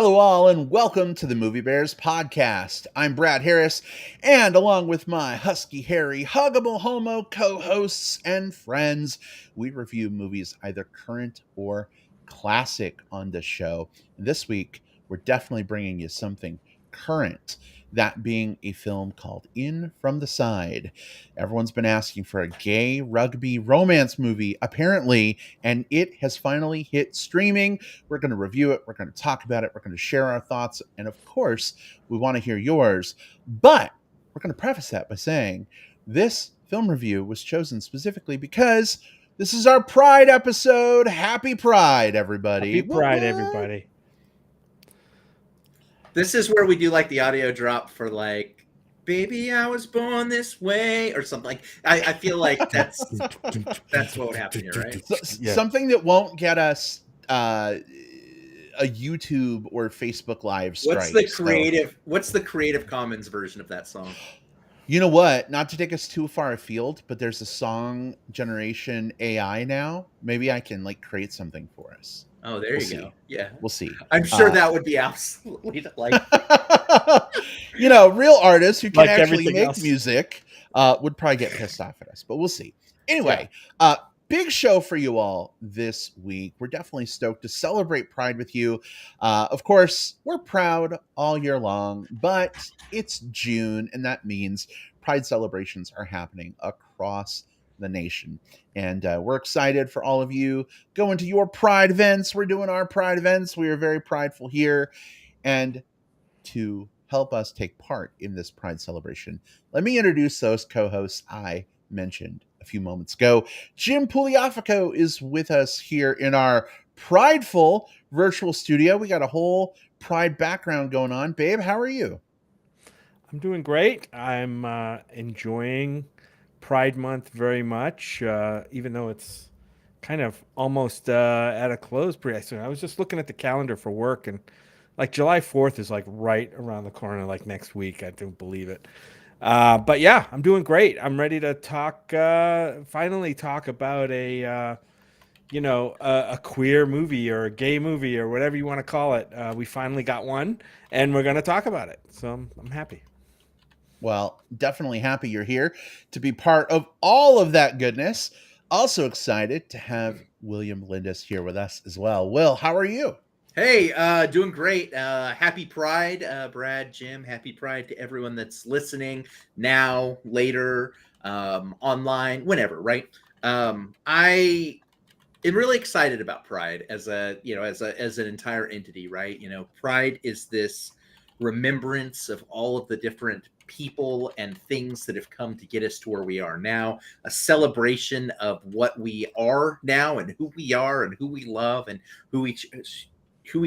Hello, all, and welcome to the Movie Bears podcast. I'm Brad Harris, and along with my husky, hairy, huggable homo co hosts and friends, we review movies either current or classic on this show. And this week, we're definitely bringing you something current, that being a film called In From the Side. Everyone's been asking for a gay rugby romance movie, apparently, and it has finally hit streaming. We're going to review it. We're going to talk about it. We're going to share our thoughts. And of course, we want to hear yours. But we're going to preface that by saying this film review was chosen specifically because this is our Pride episode. Happy Pride, everybody. Happy Pride, everybody. This is where we do like the audio drop for like, baby, I was born this way or something. Like I feel like that's what would happen here, right? Yeah. Something that won't get us a YouTube or Facebook live strike. What's the Creative Commons version of that song? You know what? Not to take us too far afield, but there's a song generation AI now. Maybe I can create something for us. Oh, there you go. Yeah, we'll see. I'm sure that would be absolutely real artists who can actually make music would probably get pissed off at us, but we'll see. Anyway, big show for you all this week. We're definitely stoked to celebrate Pride with you. Of course, we're proud all year long, but it's June, and that means Pride celebrations are happening across the nation. And we're excited for all of you going to your Pride events. We're doing our Pride events. We are very prideful here. And to help us take part in this Pride celebration, let me introduce those co-hosts I mentioned a few moments ago. Jim Pugliafico is with us here in our prideful virtual studio. We got a whole Pride background going on. Babe, how are you? I'm doing great. I'm enjoying Pride Month very much, even though it's kind of almost at a close pretty soon. I was just looking at the calendar for work, and July 4th is right around the corner, next week. I don't believe it. But yeah, I'm doing great. I'm ready to finally talk about a queer movie or a gay movie or whatever you want to call it. We finally got one, and we're going to talk about it. So I'm happy. Well, definitely happy you're here to be part of all of that goodness. Also excited to have William Lindis here with us as well. Will, how are you? Hey, doing great. Happy Pride, Brad, Jim. Happy Pride to everyone that's listening now, later, online, whenever, right? I am really excited about Pride as an entire entity, right? Pride is this remembrance of all of the different people and things that have come to get us to where we are now, a celebration of what we are now and who we are and who we love and who we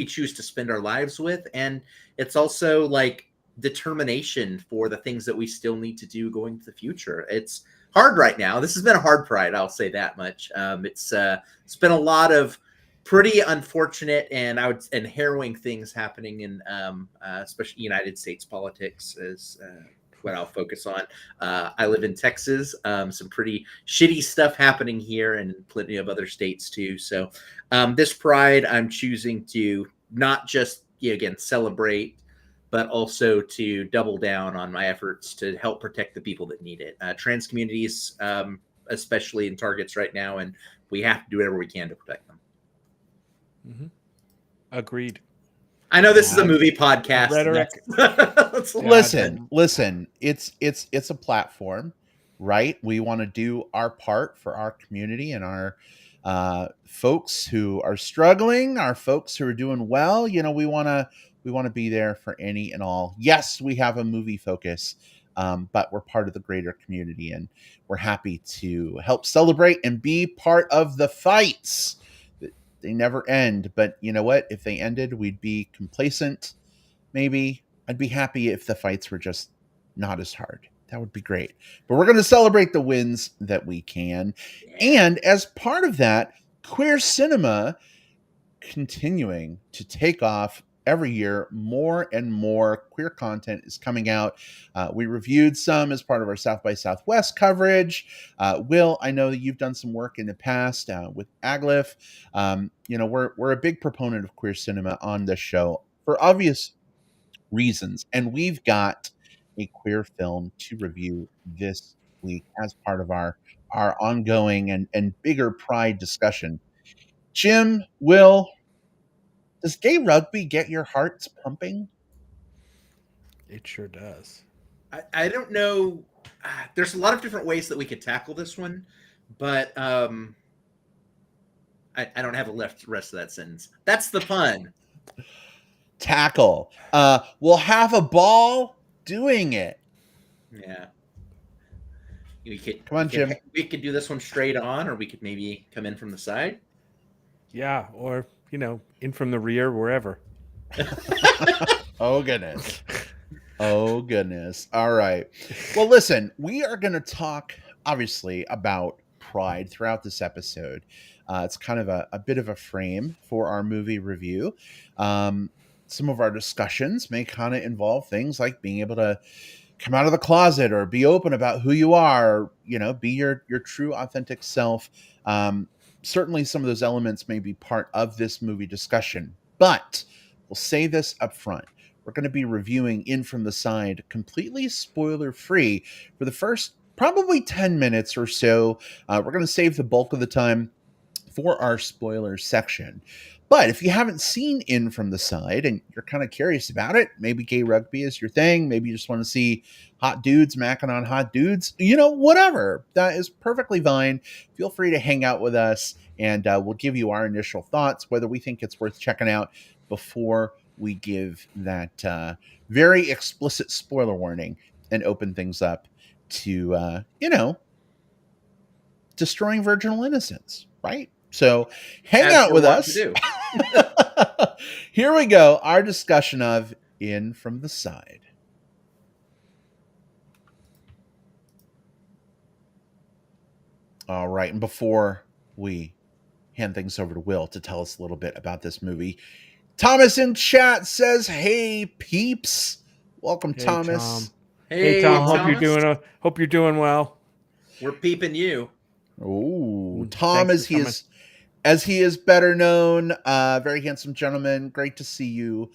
choose to spend our lives with. And it's also determination for the things that we still need to do going to the future. It's hard right now. This has been a hard Pride, I'll say that much. It's been a lot of pretty unfortunate and harrowing things happening in especially United States politics is what I'll focus on. I live in Texas. Some pretty shitty stuff happening here and plenty of other states too. So this Pride, I'm choosing to not just celebrate, but also to double down on my efforts to help protect the people that need it. Trans communities, especially in targets right now, and we have to do whatever we can to protect them. Mm-hmm. Agreed. I know this is a movie podcast. Rhetoric. Listen. It's a platform, right? We want to do our part for our community and our folks who are struggling, our folks who are doing well. We want to be there for any and all. Yes, we have a movie focus, but we're part of the greater community, and we're happy to help celebrate and be part of the fights. They never end, but you know what? If they ended, we'd be complacent. Maybe I'd be happy if the fights were just not as hard. That would be great. But we're going to celebrate the wins that we can. And as part of that, queer cinema continuing to take off every year. More and more queer content is coming out. We reviewed some as part of our South by Southwest coverage. Will, I know that you've done some work in the past with Aglif. We're a big proponent of queer cinema on this show for obvious reasons. And we've got a queer film to review this week as part of our ongoing and bigger Pride discussion. Jim, Will, does gay rugby get your hearts pumping? It sure does. I don't know. There's a lot of different ways that we could tackle this one, but I don't have the rest of that sentence. That's the pun. Tackle. We'll have a ball doing it. Yeah. We could Come on, Jim. We could do this one straight on, or we could maybe come in from the side. Yeah, or in from the rear, wherever. Oh goodness. Oh goodness. All right. Well, listen, we are going to talk obviously about Pride throughout this episode. It's kind of a bit of a frame for our movie review. Some of our discussions may kind of involve things like being able to come out of the closet or be open about who you are, or, be your true authentic self. Certainly some of those elements may be part of this movie discussion, but we'll say this up front. We're going to be reviewing In From the Side completely spoiler free for the first probably 10 minutes or so. We're going to save the bulk of the time for our spoiler section. But if you haven't seen In From the Side and you're kind of curious about it, maybe gay rugby is your thing, maybe you just want to see hot dudes macking on hot dudes, whatever, that is perfectly fine. Feel free to hang out with us and we'll give you our initial thoughts, whether we think it's worth checking out before we give that very explicit spoiler warning and open things up to, destroying virginal innocence, right? So hang As out we're with wont us. to do. Here we go. Our discussion of In From the Side. All right. And before we hand things over to Will to tell us a little bit about this movie, Thomas in chat says, "Hey peeps." Welcome, Hey, Thomas. Tom. Hey, Tom. Thomas. Hope you're doing well. We're peeping you. Oh, Tom, Thanks as he is better known, very handsome gentleman. Great to see you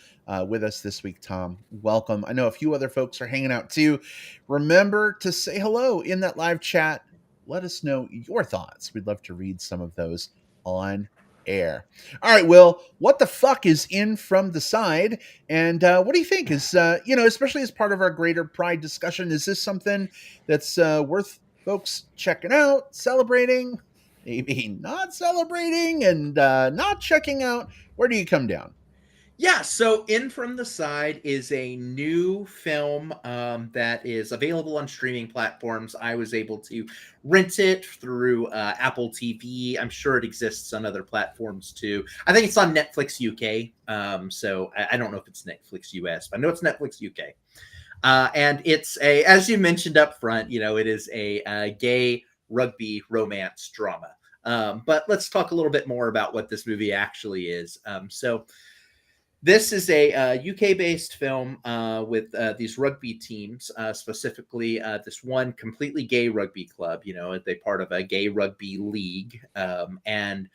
with us this week, Tom. Welcome. I know a few other folks are hanging out too. Remember to say hello in that live chat. Let us know your thoughts. We'd love to read some of those on air. All right, Will, what the fuck is In From the Side? And what do you think is, especially as part of our greater Pride discussion, is this something that's worth folks checking out, celebrating, maybe not celebrating, and not checking out? Where do you come down? Yeah, so In From the Side is a new film that is available on streaming platforms. I was able to rent it through Apple TV. I'm sure it exists on other platforms too. I think it's on Netflix UK. So I don't know if it's Netflix US, but I know it's Netflix UK. And it's as you mentioned up front, it is a gay rugby romance drama. But let's talk a little bit more about what this movie actually is. So this is a UK-based film with these rugby teams, specifically this one completely gay rugby club. They're part of a gay rugby league, and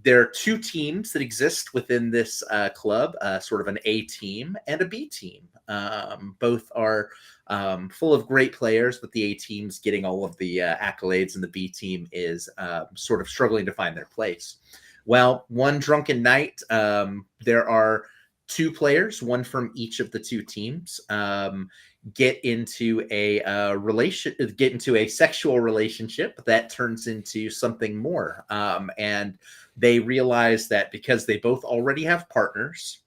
there are two teams that exist within this club, sort of an A team and a B team. Both are full of great players, but the A team's getting all of the accolades, and the B team is sort of struggling to find their place. Well, one drunken night, there are two players, one from each of the two teams, get into a sexual relationship that turns into something more, and they realize that because they both already have partners,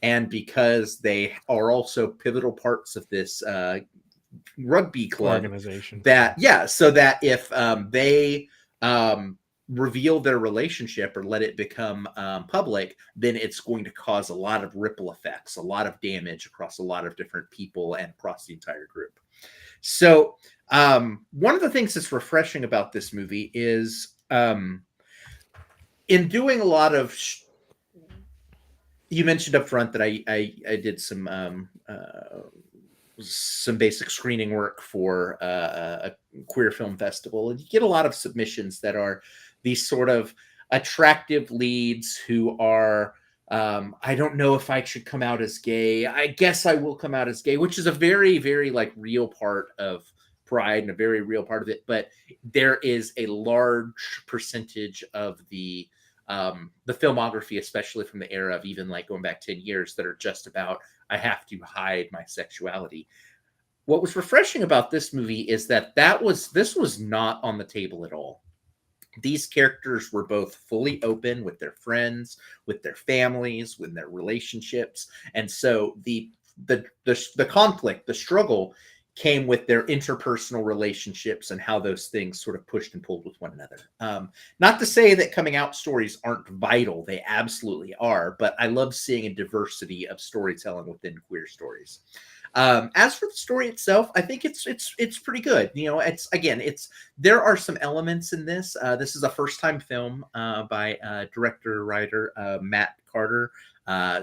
and because they are also pivotal parts of this rugby club Organization. so that if they reveal their relationship or let it become public, then it's going to cause a lot of ripple effects, a lot of damage across a lot of different people and across the entire group. So one of the things that's refreshing about this movie is in doing a lot of you mentioned up front that I did some basic screening work for a queer film festival, and you get a lot of submissions that are these sort of attractive leads who are I don't know if I should come out as gay. I guess I will come out as gay, which is a very, very like real part of Pride and a very real part of it. But there is a large percentage of the filmography, especially from the era of even like going back 10 years, that are just about I have to hide my sexuality. What was refreshing about this movie is that this was not on the table at all. These characters were both fully open with their friends, with their families, with their relationships, and so the conflict, the struggle, came with their interpersonal relationships and how those things sort of pushed and pulled with one another. Not to say that coming out stories aren't vital; they absolutely are. But I love seeing a diversity of storytelling within queer stories. As for the story itself, I think it's pretty good. You know, it's there are some elements in this. This is a first time film by director writer Matt Carter.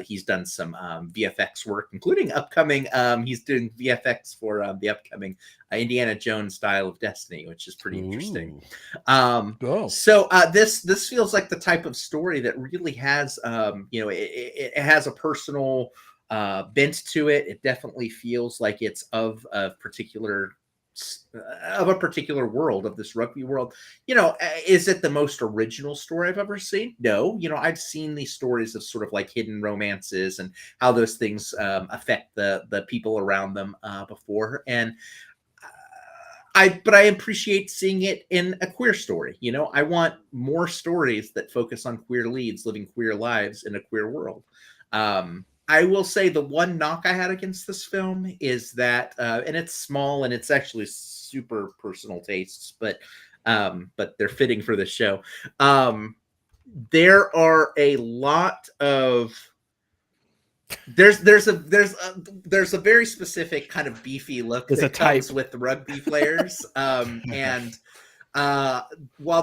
He's done some VFX work, including upcoming. He's doing VFX for the upcoming Indiana Jones Dial of Destiny, which is pretty interesting. So this feels like the type of story that really has, it has a personal bent to it. It definitely feels like it's of a particular world, of this rugby world. You know, is it the most original story I've ever seen? No. You know, I've seen these stories of sort of like hidden romances and how those things affect the people around them before. And but I appreciate seeing it in a queer story. You know, I want more stories that focus on queer leads living queer lives in a queer world. I will say the one knock I had against this film is that, and it's small and it's actually super personal tastes, but they're fitting for the show. There are a lot of there's a very specific kind of beefy look that comes with the rugby players, and while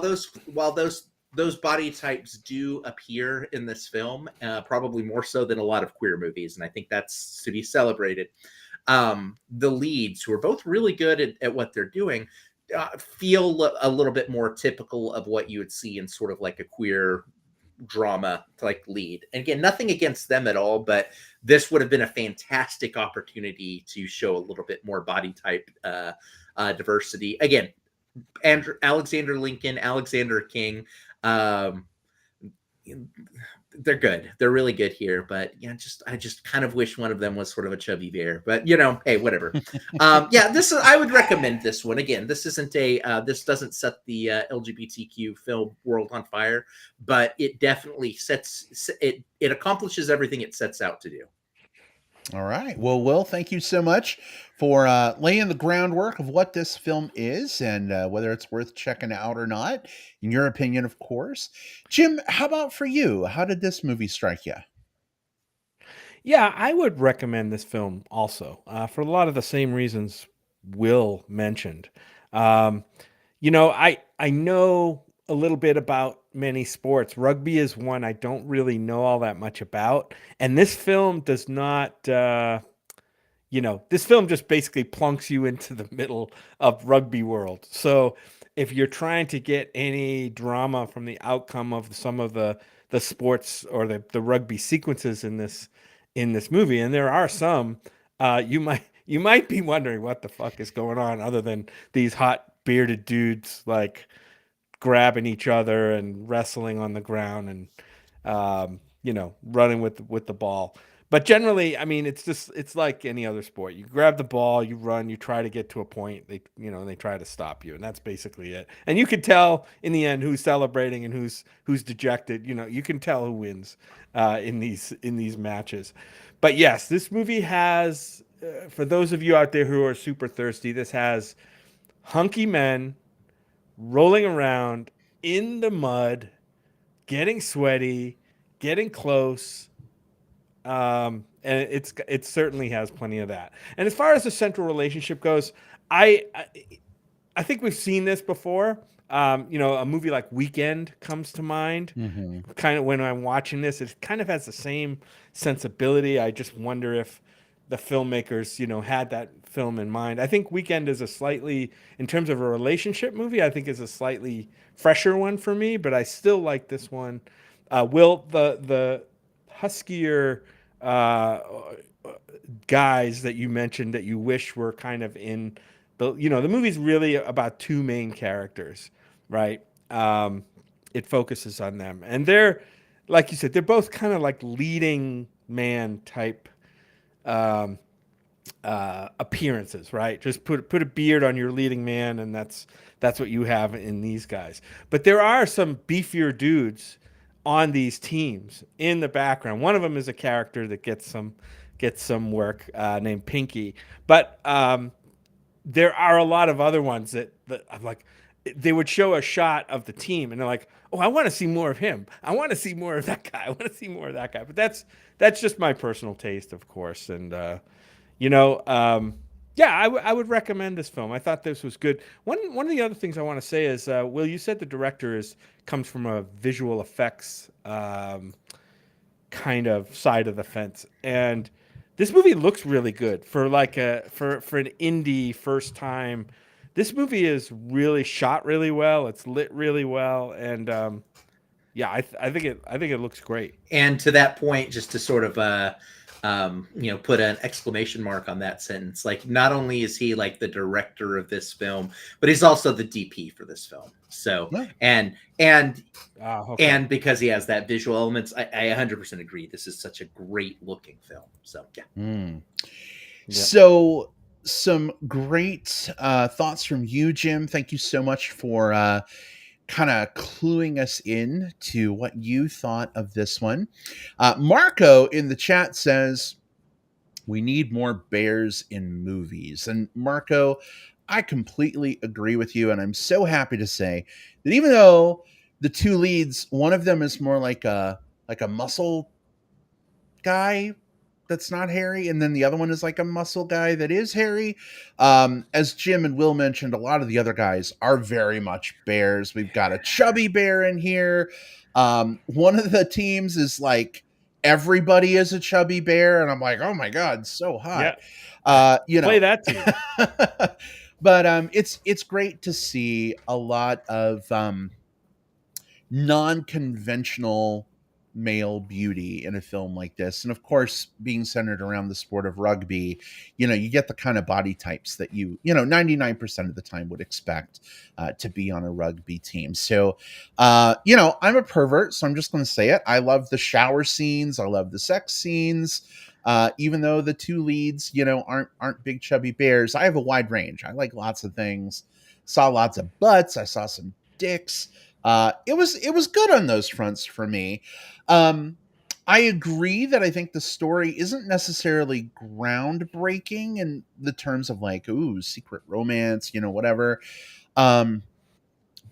those body types do appear in this film, probably more so than a lot of queer movies, and I think that's to be celebrated. The leads, who are both really good at what they're doing, feel a little bit more typical of what you would see in sort of like a queer drama like lead. And again, nothing against them at all, but this would have been a fantastic opportunity to show a little bit more body type diversity. Again, Alexander Lincoln, Alexander King, they're good. They're really good here, but yeah, I just kind of wish one of them was sort of a chubby bear. But you know, hey, whatever. I would recommend this one. Again, this isn't this doesn't set the LGBTQ film world on fire, but it definitely it accomplishes everything it sets out to do. All right. Well, Will, thank you so much for laying the groundwork of what this film is and whether it's worth checking out or not, in your opinion, of course. Jim, how about for you? How did this movie strike you? Yeah, I would recommend this film also for a lot of the same reasons Will mentioned. You know, I know a little bit about many sports. Rugby is one I don't really know all that much about, and this film does not. This film just basically plunks you into the middle of rugby world. So if you're trying to get any drama from the outcome of some of the sports or the rugby sequences in this movie, and there are some, you might be wondering what the fuck is going on, other than these hot bearded dudes like grabbing each other and wrestling on the ground and running with the ball. But generally, I mean, it's like any other sport. You grab the ball, you run, you try to get to a point. They try to stop you, and that's basically it. And you can tell in the end who's celebrating and who's dejected. You know, you can tell who wins in these matches. But yes, this movie has, for those of you out there who are super thirsty, this has hunky men rolling around in the mud, getting sweaty, getting close. And it certainly has plenty of that. And as far as the central relationship goes, I think we've seen this before. A movie like Weekend comes to mind. Mm-hmm. Kind of when I'm watching this, it kind of has the same sensibility. I just wonder if the filmmakers, had that film in mind. I think Weekend is in terms of a relationship movie, I think is a slightly fresher one for me, but I still like this one. Will, the huskier uh, guys that you mentioned that you wish were kind of in the movie's really about two main characters, right? It focuses on them, and they're, like you said, they're both kind of like leading man type um, appearances, right? Just put a beard on your leading man, and that's what you have in these guys. But there are some beefier dudes on these teams in the background. One of them is a character that gets some work named Pinky, but there are a lot of other ones that I'm like. They would show a shot of the team, and they're like, "Oh, I want to see more of him. I want to see more of that guy. I want to see more of that guy." But that's just my personal taste, of course, and yeah, I would recommend this film. I thought this was good. One of the other things I want to say is, Will, you said the director comes from a visual effects kind of side of the fence, and this movie looks really good for like for an indie first time. This movie is really shot really well. It's lit really well, and yeah, I think it looks great. And to that point, just to sort of put an exclamation mark on that sentence. Like, not only is he like the director of this film, but he's also the DP for this film. So, Yeah. and Okay. because he has that visual elements, I 100% agree. This is such a great looking film. So, yeah. Mm. Yep. So, some great thoughts from you, Jim. Thank you so much for kind of cluing us in to what you thought of this one. Marco in the chat says, we need more bears in movies. And Marco, I completely agree with you. And I'm so happy to say that even though the two leads, one of them is more like a muscle guy that's not hairy, and then the other one is like a muscle guy that is hairy. As Jim and Will mentioned, a lot of the other guys are very much bears. We've got a chubby bear in here. One of the teams is like everybody is a chubby bear, and I'm like, oh my god, so hot. Play that team. But it's great to see a lot of non-conventional male beauty in a film like this. And of course, being centered around the sport of rugby, you get the kind of body types that 99% of the time would expect to be on a rugby team. So I'm a pervert, so I'm just going to say it. I love the shower scenes, I love the sex scenes. Even though the two leads aren't big chubby bears, I have a wide range. I like lots of things. Saw lots of butts, I saw some dicks. It was good on those fronts for me. I agree that I think the story isn't necessarily groundbreaking in the terms of like, ooh, secret romance, whatever. But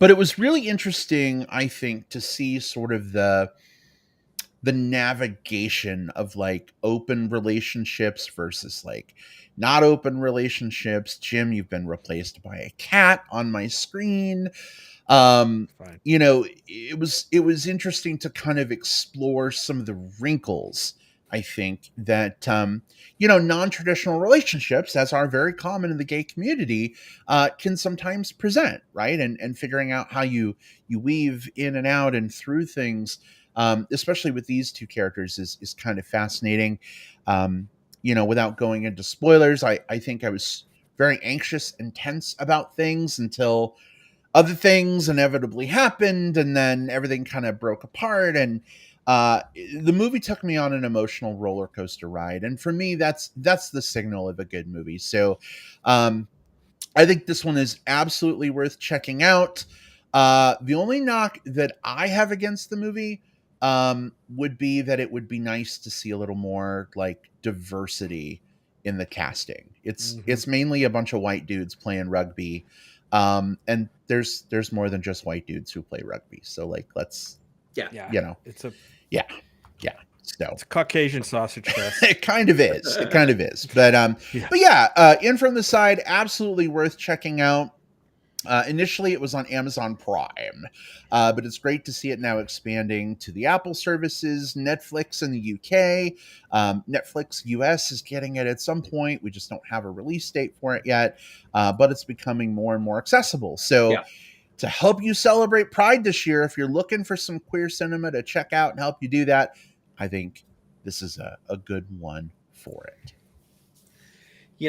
it was really interesting, I think, to see sort of the navigation of like open relationships versus like not open relationships. Jim, you've been replaced by a cat on my screen. Fine. It was interesting to kind of explore some of the wrinkles, I think, that non-traditional relationships, as are very common in the gay community, can sometimes present, right? And figuring out how you weave in and out and through things, especially with these two characters, is kind of fascinating. Without going into spoilers, I think I was very anxious and tense about things until other things inevitably happened, and then everything kind of broke apart, and the movie took me on an emotional roller coaster ride. And for me, that's the signal of a good movie. So I think this one is absolutely worth checking out. The only knock that I have against the movie would be that it would be nice to see a little more like diversity in the casting. It's mainly a bunch of white dudes playing rugby. And there's more than just white dudes who play rugby. So like, let's, Yeah. It's a So it's a Caucasian sausage fest. it kind of is. It kind of is. But In From the Side, absolutely worth checking out. Initially, it was on Amazon Prime, but it's great to see it now expanding to the Apple services, Netflix in the UK. Netflix US is getting it at some point. We just don't have a release date for it yet, but it's becoming more and more accessible. So to help you celebrate Pride this year, if you're looking for some queer cinema to check out and help you do that, I think this is a good one for it.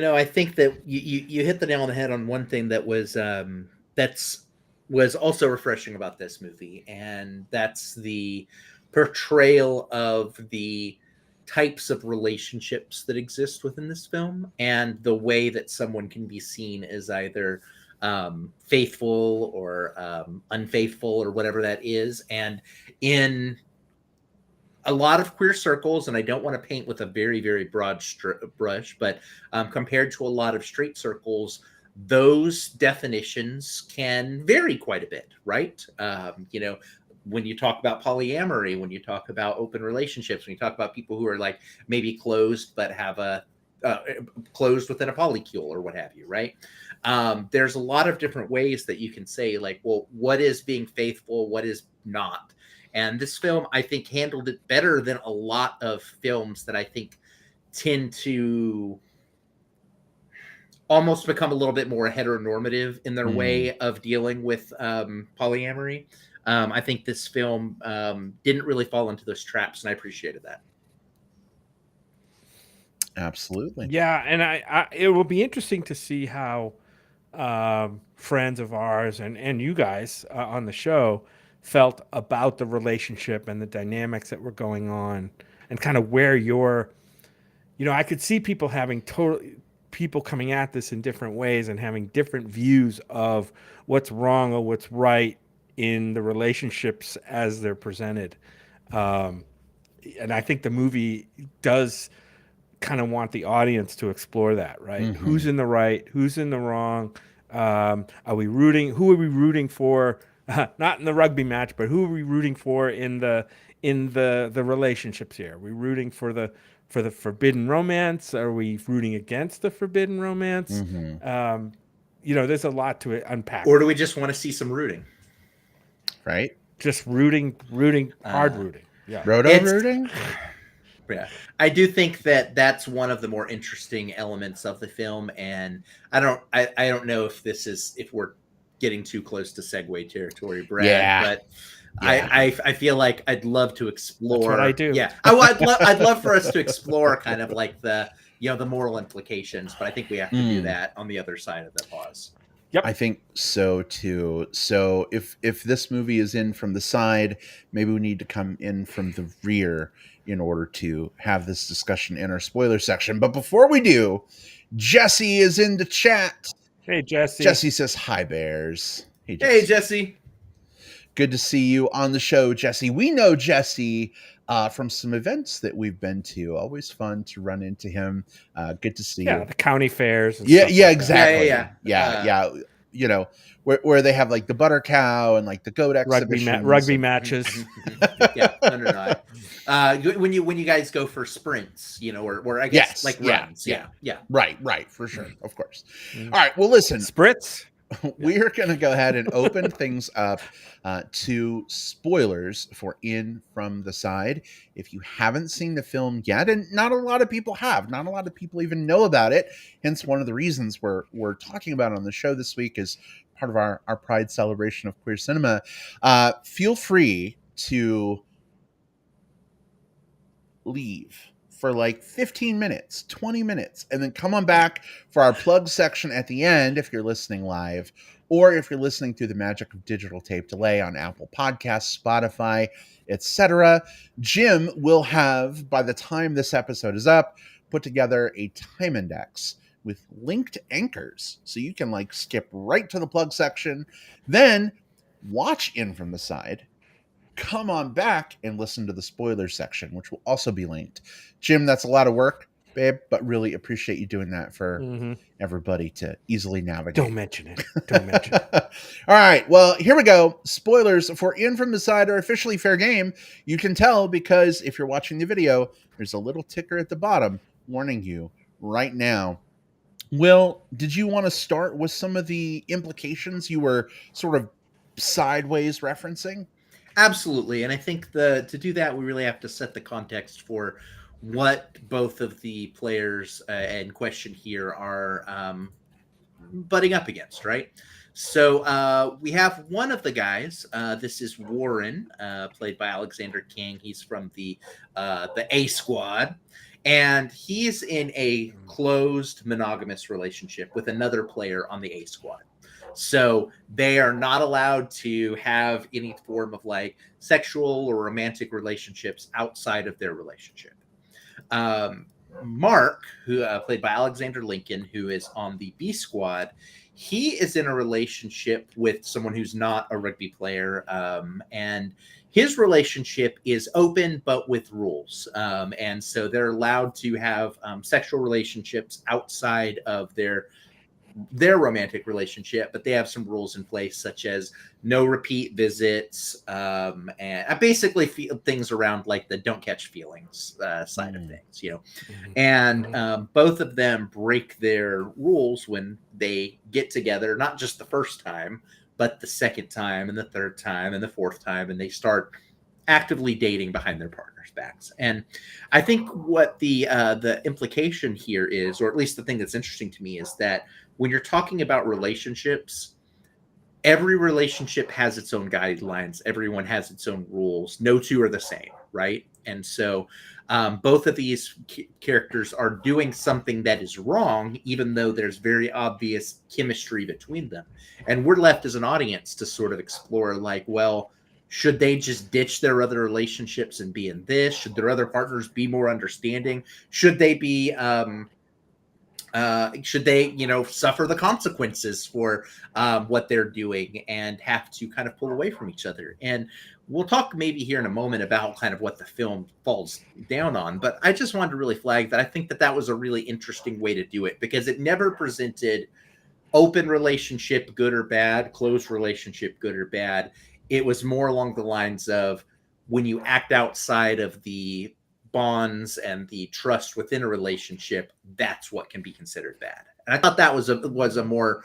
I think that you hit the nail on the head on one thing that was was also refreshing about this movie, and that's the portrayal of the types of relationships that exist within this film, and the way that someone can be seen as either faithful or unfaithful or whatever that is. And in a lot of queer circles, and I don't want to paint with a very, very broad brush, but compared to a lot of straight circles, those definitions can vary quite a bit, right? When you talk about polyamory, when you talk about open relationships, when you talk about people who are like maybe closed but have a closed within a polycule or what have you, right? There's a lot of different ways that you can say, like, well, what is being faithful, what is not? And this film, I think, handled it better than a lot of films that I think tend to almost become a little bit more heteronormative in their way of dealing with polyamory. I think this film didn't really fall into those traps, and I appreciated that. Absolutely. Yeah, and I it will be interesting to see how friends of ours and you guys on the show felt about the relationship and the dynamics that were going on, and kind of where I could see people having people coming at this in different ways and having different views of what's wrong or what's right in the relationships as they're presented. And I think the movie does kind of want the audience to explore that, right? Mm-hmm. Who's in the right? Who's in the wrong? Are we rooting? Who are we rooting for? Not in the rugby match, but who are we rooting for in the relationships here? Are we rooting for the forbidden romance? Are we rooting against the forbidden romance? Mm-hmm. There's a lot to unpack. Or do we just want to see some rooting? Right? Just rooting, hard rooting. Yeah. Rooting? Yeah, I do think that that's one of the more interesting elements of the film, and I don't know if we're getting too close to segue territory, Brad. But I feel like I'd love to explore. That's what I do. Yeah, I'd love for us to explore kind of like the moral implications, but I think we have to do that on the other side of the pause. Yep. I think so too. So if this movie is in from the side, maybe we need to come in from the rear in order to have this discussion in our spoiler section. But before we do, Jesse is in the chat. Hey, Jesse. Jesse says, hi, Bears. Hey, Jesse. Good to see you on the show, Jesse. We know Jesse from some events that we've been to. Always fun to run into him. Good to see you. Yeah, the county fairs. And Yeah, stuff like exactly. Yeah. Where they have like the butter cow and like the goat exhibitions. Rugby matches. Yeah, no. When you guys go for sprints, or I guess runs. Yeah. Right, for sure, of course. All right, well, listen, spritz. We are going to go ahead and open things up to spoilers for In From the Side. If you haven't seen the film yet, and not a lot of people have, not a lot of people even know about it, hence one of the reasons we're talking about it on the show this week is part of our Pride celebration of queer cinema. Feel free to leave for like 15 minutes, 20 minutes, and then come on back for our plug section at the end if you're listening live, or if you're listening through the magic of digital tape delay on Apple Podcasts, Spotify, etc. Jim will have, by the time this episode is up, put together a time index with linked anchors, so you can like skip right to the plug section, then watch In From the Side, come on back and listen to the spoiler section, which will also be linked. Jim, that's a lot of work, babe, but really appreciate you doing that for everybody to easily navigate. Don't mention it. All right, well, here we go. Spoilers for In From the Side are officially fair game. You can tell because if you're watching the video, there's a little ticker at the bottom warning you right now. Will, did you want to start with some of the implications you were sort of sideways referencing? Absolutely. And I think to do that, we really have to set the context for what both of the players in question here are butting up against, right? So we have one of the guys. This is Warren, played by Alexander King. He's from the A Squad, and he's in a closed monogamous relationship with another player on the A Squad. So they are not allowed to have any form of like sexual or romantic relationships outside of their relationship. Um, Mark, who played by Alexander Lincoln, who is on the B Squad, he is in a relationship with someone who's not a rugby player, and his relationship is open but with rules, and so they're allowed to have sexual relationships outside of their romantic relationship, but they have some rules in place, such as no repeat visits, and I basically feel things around like the don't catch feelings side of things, you know. And both of them break their rules when they get together, not just the first time, but the second time and the third time and the fourth time, and they start actively dating behind their partners' backs. And I think what the implication here is, or at least the thing that's interesting to me, is that when you're talking about relationships, every relationship has its own guidelines. Everyone has its own rules. No two are the same, right? And so both of these characters are doing something that is wrong, even though there's very obvious chemistry between them. And we're left as an audience to sort of explore, like, well, should they just ditch their other relationships and be in this? Should their other partners be more understanding? Should they be should they, you know, suffer the consequences for what they're doing and have to kind of pull away from each other? And we'll talk maybe here in a moment about kind of what the film falls down on, but I just wanted to really flag that I think that that was a really interesting way to do it, because it never presented open relationship good or bad, closed relationship good or bad. It was more along the lines of, when you act outside of the bonds and the trust within a relationship, that's what can be considered bad. And I thought that was a more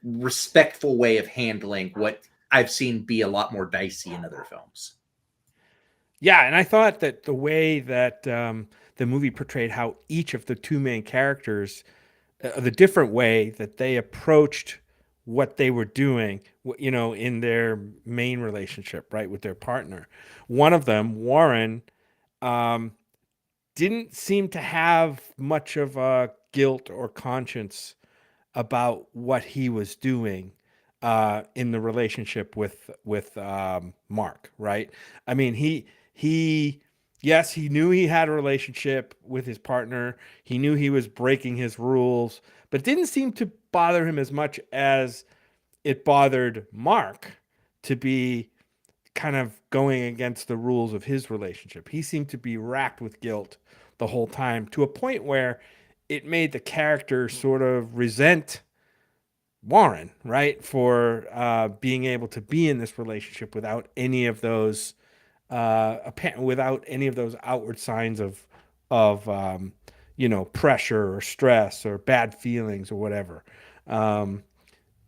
respectful way of handling what I've seen be a lot more dicey in other films. Yeah, and I thought that the way that the movie portrayed how each of the two main characters, the different way that they approached what they were doing, you know, in their main relationship, right, with their partner. One of them, Warren, um, didn't seem to have much of a guilt or conscience about what he was doing in the relationship with Mark, right? I mean, he yes, he knew he had a relationship with his partner. He knew he was breaking his rules, but it didn't seem to bother him as much as it bothered Mark to be kind of going against the rules of his relationship. He seemed to be racked with guilt the whole time, to a point where it made the character sort of resent Warren, right, for being able to be in this relationship without any of those without any of those outward signs of you know, pressure or stress or bad feelings or whatever. And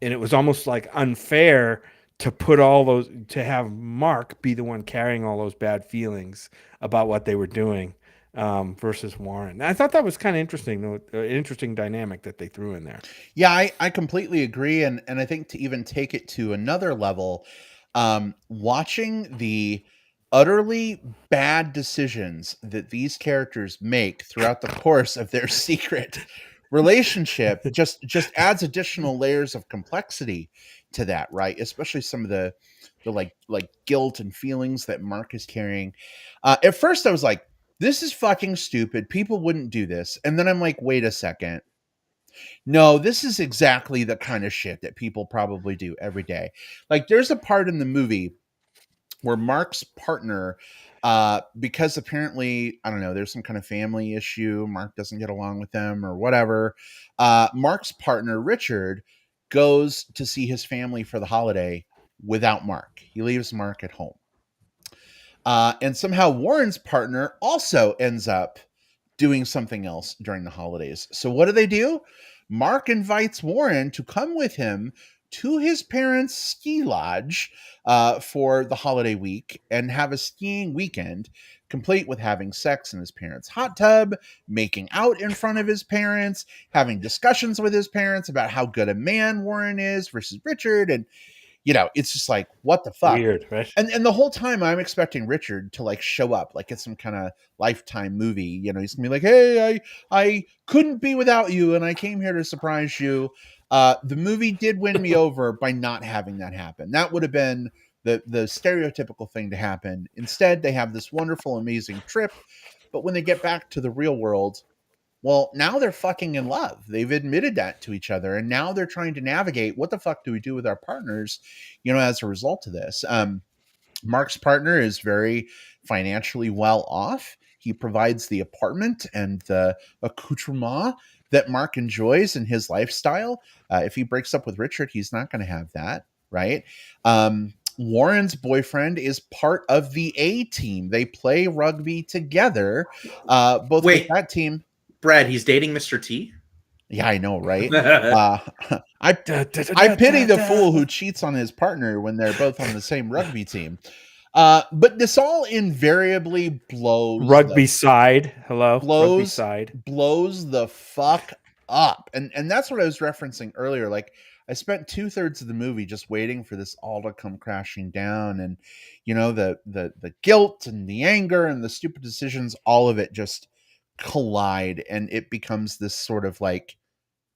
it was almost like unfair to put all those, to have Mark be the one carrying all those bad feelings about what they were doing, versus Warren. And I thought that was kind of interesting, an interesting dynamic that they threw in there. Yeah, I completely agree. And I think to even take it to another level, watching the utterly bad decisions that these characters make throughout the course of their secret relationship just adds additional layers of complexity to that, right? Especially some of the like guilt and feelings that Mark is carrying. At first I was like, this is fucking stupid. People wouldn't do this. And then I'm like, wait a second. No, this is exactly the kind of shit that people probably do every day. Like, there's a part in the movie where Mark's partner, because apparently, I don't know, there's some kind of family issue. Mark doesn't get along with them or whatever. Mark's partner, Richard, goes to see his family for the holiday without Mark. He leaves Mark at home. And somehow Warren's partner also ends up doing something else during the holidays. So what do? Mark invites Warren to come with him to his parents' ski lodge for the holiday week and have a skiing weekend, complete with having sex in his parents' hot tub, making out in front of his parents, having discussions with his parents about how good a man Warren is versus Richard. And, it's just like, what the fuck? Weird, right? And the whole time I'm expecting Richard to like show up, like it's some kind of Lifetime movie. He's gonna be like, hey, I couldn't be without you, and I came here to surprise you. The movie did win me over by not having that happen. That would have been the stereotypical thing to happen. Instead, they have this wonderful, amazing trip, but when they get back to the real world, well, now they're fucking in love. They've admitted that to each other, and now they're trying to navigate what the fuck do we do with our partners, as a result of this. Mark's partner is very financially well off. He provides the apartment and the accoutrement that Mark enjoys in his lifestyle. If he breaks up with Richard, he's not going to have that, right? Warren's boyfriend is part of the A team. They play rugby together, both with that team. Brad, he's dating Mr. T? Yeah, I know, right? I pity the fool who cheats on his partner when they're both on the same rugby team. But this all invariably blows rugby side. Hello, rugby blows side. blows the fuck up, and that's what I was referencing earlier. Like, I spent 2/3 of the movie just waiting for this all to come crashing down, and the guilt and the anger and the stupid decisions, all of it just collide, and it becomes this sort of like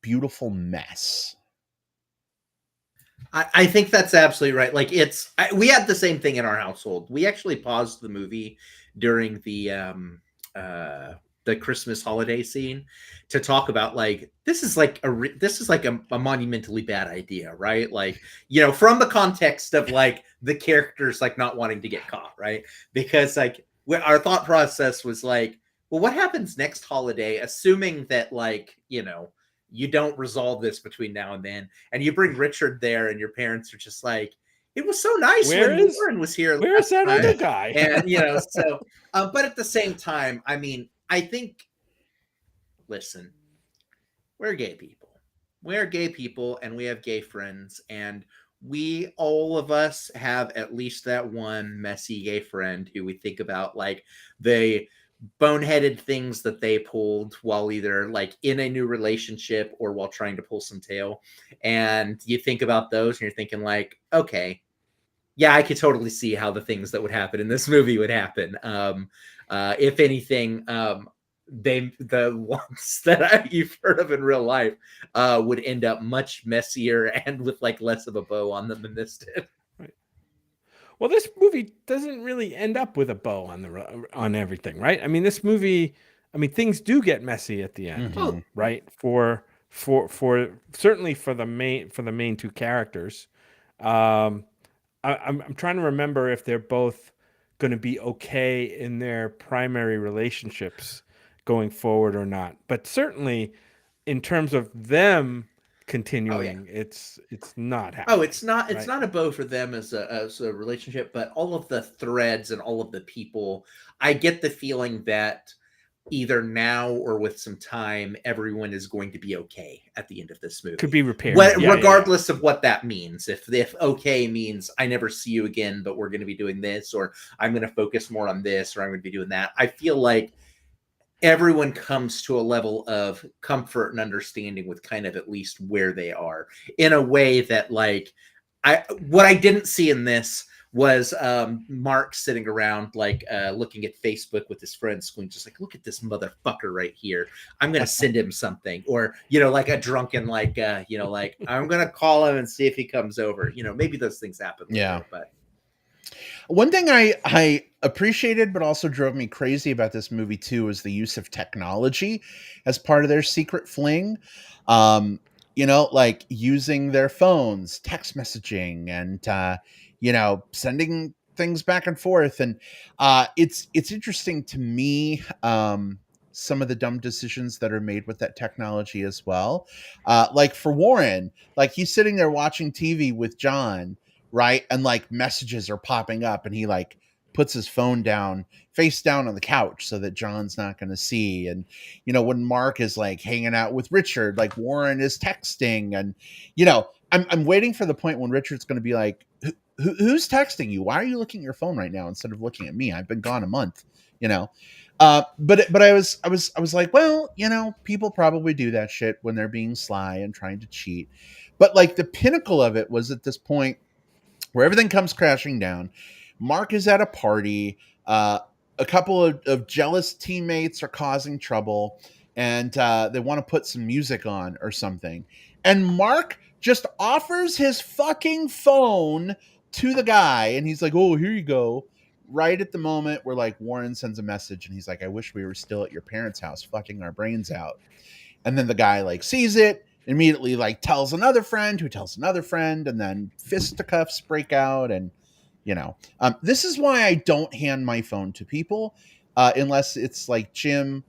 beautiful mess. I think that's absolutely right. Like, we had the same thing in our household. We actually paused the movie during the Christmas holiday scene to talk about, like, this is like a monumentally bad idea, right? Like, from the context of like the characters like not wanting to get caught, right? Because like our thought process was like, well, what happens next holiday, assuming that like, you don't resolve this between now and then, and you bring Richard there and your parents are just like, it was so nice when Warren was here. Where's that other guy? And, so, but at the same time, I mean, I think, listen, we're gay people. We're gay people and we have gay friends, and all of us have at least that one messy gay friend who we think about like the boneheaded things that they pulled while either like in a new relationship or while trying to pull some tail. And you think about those and you're thinking like, okay, yeah, I could totally see how the things that would happen in this movie would happen. If anything, the ones that you've heard of in real life would end up much messier and with like less of a bow on them than this did. Right. Well, this movie doesn't really end up with a bow on everything, right? I mean, this movie, things do get messy at the end, right? For certainly for the main two characters. I'm trying to remember if they're both going to be okay in their primary relationships going forward or not. But certainly, in terms of them continuing, it's not happening. It's not a bow for them as a relationship, but all of the threads and all of the people, I get the feeling that either now or with some time, everyone is going to be okay at the end of this movie. Could be repaired. Regardless of what that means. If okay means I never see you again, but we're going to be doing this, or I'm going to focus more on this, or I'm going to be doing that. I feel like everyone comes to a level of comfort and understanding with kind of at least where they are, in a way that like what I didn't see in this was Mark sitting around like looking at Facebook with his friends going just like, look at this motherfucker right here, I'm gonna send him something, or like a drunken like like I'm gonna call him and see if he comes over. Maybe those things happen later, but one thing I appreciated but also drove me crazy about this movie too is the use of technology as part of their secret fling. Like using their phones, text messaging, and sending things back and forth. And it's interesting to me, some of the dumb decisions that are made with that technology as well. Like for Warren, like he's sitting there watching TV with John, right? And like messages are popping up and he like puts his phone down, face down on the couch so that John's not going to see. And, when Mark is like hanging out with Richard, like Warren is texting, and, I'm waiting for the point when Richard's going to be like, who's texting you? Why are you looking at your phone right now instead of looking at me? I've been gone a month. you know. But I was like, well, people probably do that shit when they're being sly and trying to cheat. But like the pinnacle of it was at this point where everything comes crashing down. Mark is at a party. A couple of jealous teammates are causing trouble, and they want to put some music on or something. And Mark just offers his fucking phone to the guy, and he's like, "Oh, here you go." Right at the moment where like Warren sends a message, and he's like, "I wish we were still at your parents' house, fucking our brains out." And then the guy like sees it, immediately like tells another friend who tells another friend, and then fisticuffs break out. And this is why I don't hand my phone to people unless it's like Jim,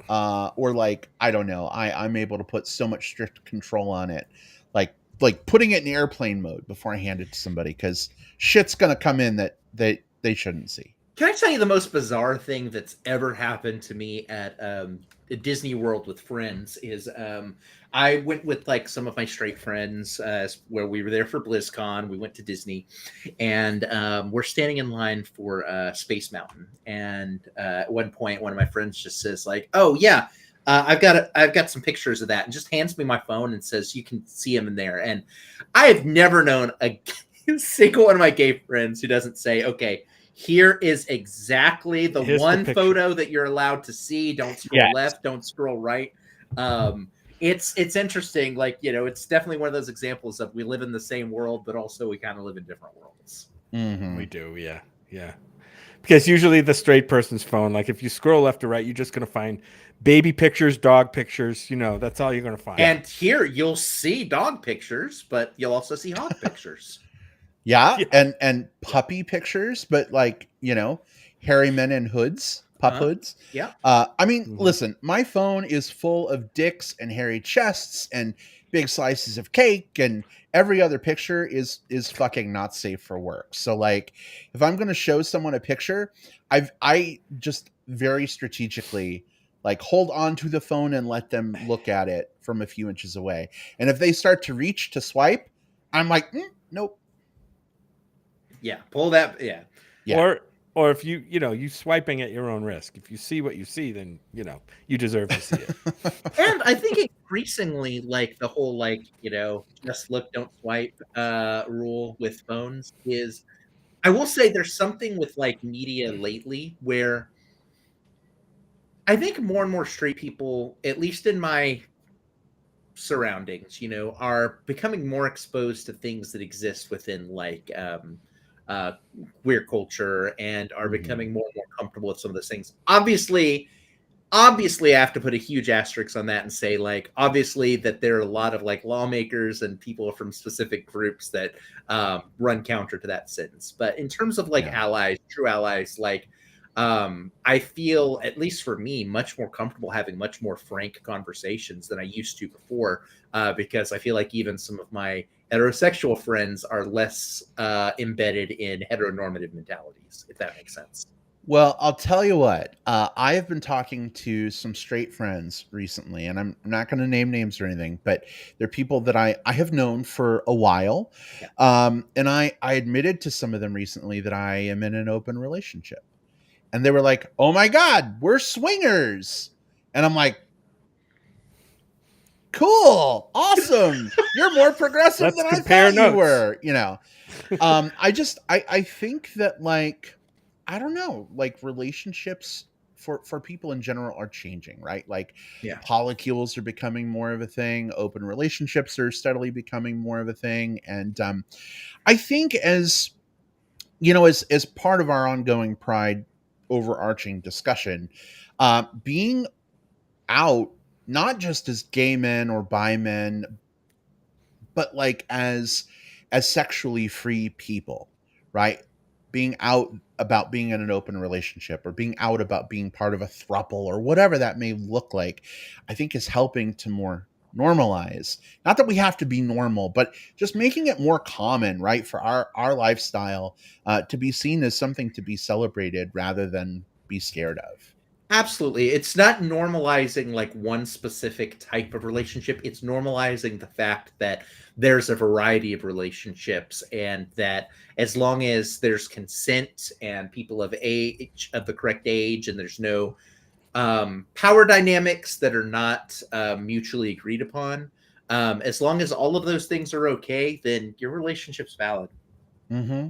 or like, I don't know, I'm able to put so much strict control on it, like putting it in airplane mode before I hand it to somebody, because shit's gonna come in that they shouldn't see. Can I tell you the most bizarre thing that's ever happened to me at Disney World with friends is I went with like some of my straight friends where we were there for BlizzCon. We went to Disney, and we're standing in line for Space Mountain. And at one point, one of my friends just says like, "Oh yeah, I've got some pictures of that," and just hands me my phone and says, "You can see them in there." And I have never known a single one of my gay friends who doesn't say, "Okay, here is exactly Here's one the photo that you're allowed to see. Don't scroll left, don't scroll right." It's interesting. Like, it's definitely one of those examples of we live in the same world, but also we kind of live in different worlds. Mm-hmm. We do, yeah. Because usually the straight person's phone, like if you scroll left or right, you're just going to find baby pictures, dog pictures. That's all you're going to find. And here you'll see dog pictures, but you'll also see hog pictures. Yeah, and puppy pictures, but like, hairy men in hoods, pup hoods. Yeah. I mean, listen, my phone is full of dicks and hairy chests and big slices of cake, and every other picture is fucking not safe for work. So like, if I'm going to show someone a picture, I just very strategically like hold on to the phone and let them look at it from a few inches away. And if they start to reach to swipe, I'm like, nope. Yeah, pull that. Yeah. Or if you swiping at your own risk. If you see what you see, then you deserve to see it. And I think increasingly, like the whole just look, don't swipe rule with phones is, I will say there's something with like media lately where I think more and more straight people, at least in my surroundings, are becoming more exposed to things that exist within like queer culture, and are becoming more and more comfortable with some of those things. Obviously, I have to put a huge asterisk on that and say, like, obviously that there are a lot of like lawmakers and people from specific groups that run counter to that sentence. But in terms of like allies, true allies, like I feel, at least for me, much more comfortable having much more frank conversations than I used to before, because I feel like even some of my heterosexual friends are less embedded in heteronormative mentalities, if that makes sense. Well, I'll tell you what. I have been talking to some straight friends recently, and I'm not going to name names or anything, but they're people that I have known for a while. Yeah. And I admitted to some of them recently that I am in an open relationship. And they were like, "Oh my God, we're swingers." And I'm like, "Cool, awesome. You're more progressive than I thought you were." I think that, like, I don't know, like relationships for people in general are changing, right? Like, polycules are becoming more of a thing. Open relationships are steadily becoming more of a thing. And I think as part of our ongoing Pride overarching discussion, being out, not just as gay men or bi men, but like as sexually free people, right? Being out about being in an open relationship, or being out about being part of a throuple, or whatever that may look like, I think is helping to more normalize, not that we have to be normal, but just making it more common, right, for our lifestyle to be seen as something to be celebrated rather than be scared of. Absolutely. It's not normalizing like one specific type of relationship. It's normalizing the fact that there's a variety of relationships, and that as long as there's consent and people of age, of the correct age, and there's no power dynamics that are not mutually agreed upon, as long as all of those things are okay, then your relationship's valid. Mm-hmm.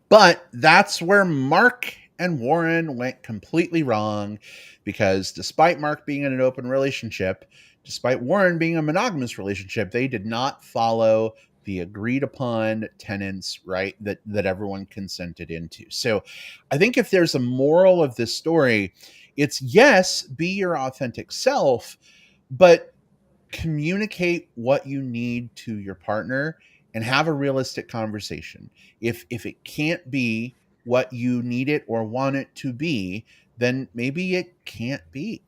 But that's where Mark and Warren went completely wrong, because despite Mark being in an open relationship, despite Warren being a monogamous relationship, they did not follow the agreed upon tenets, right? That everyone consented into. So I think if there's a moral of this story, it's yes, be your authentic self, but communicate what you need to your partner and have a realistic conversation. If it can't be what you need it or want it to be, then maybe it can't be.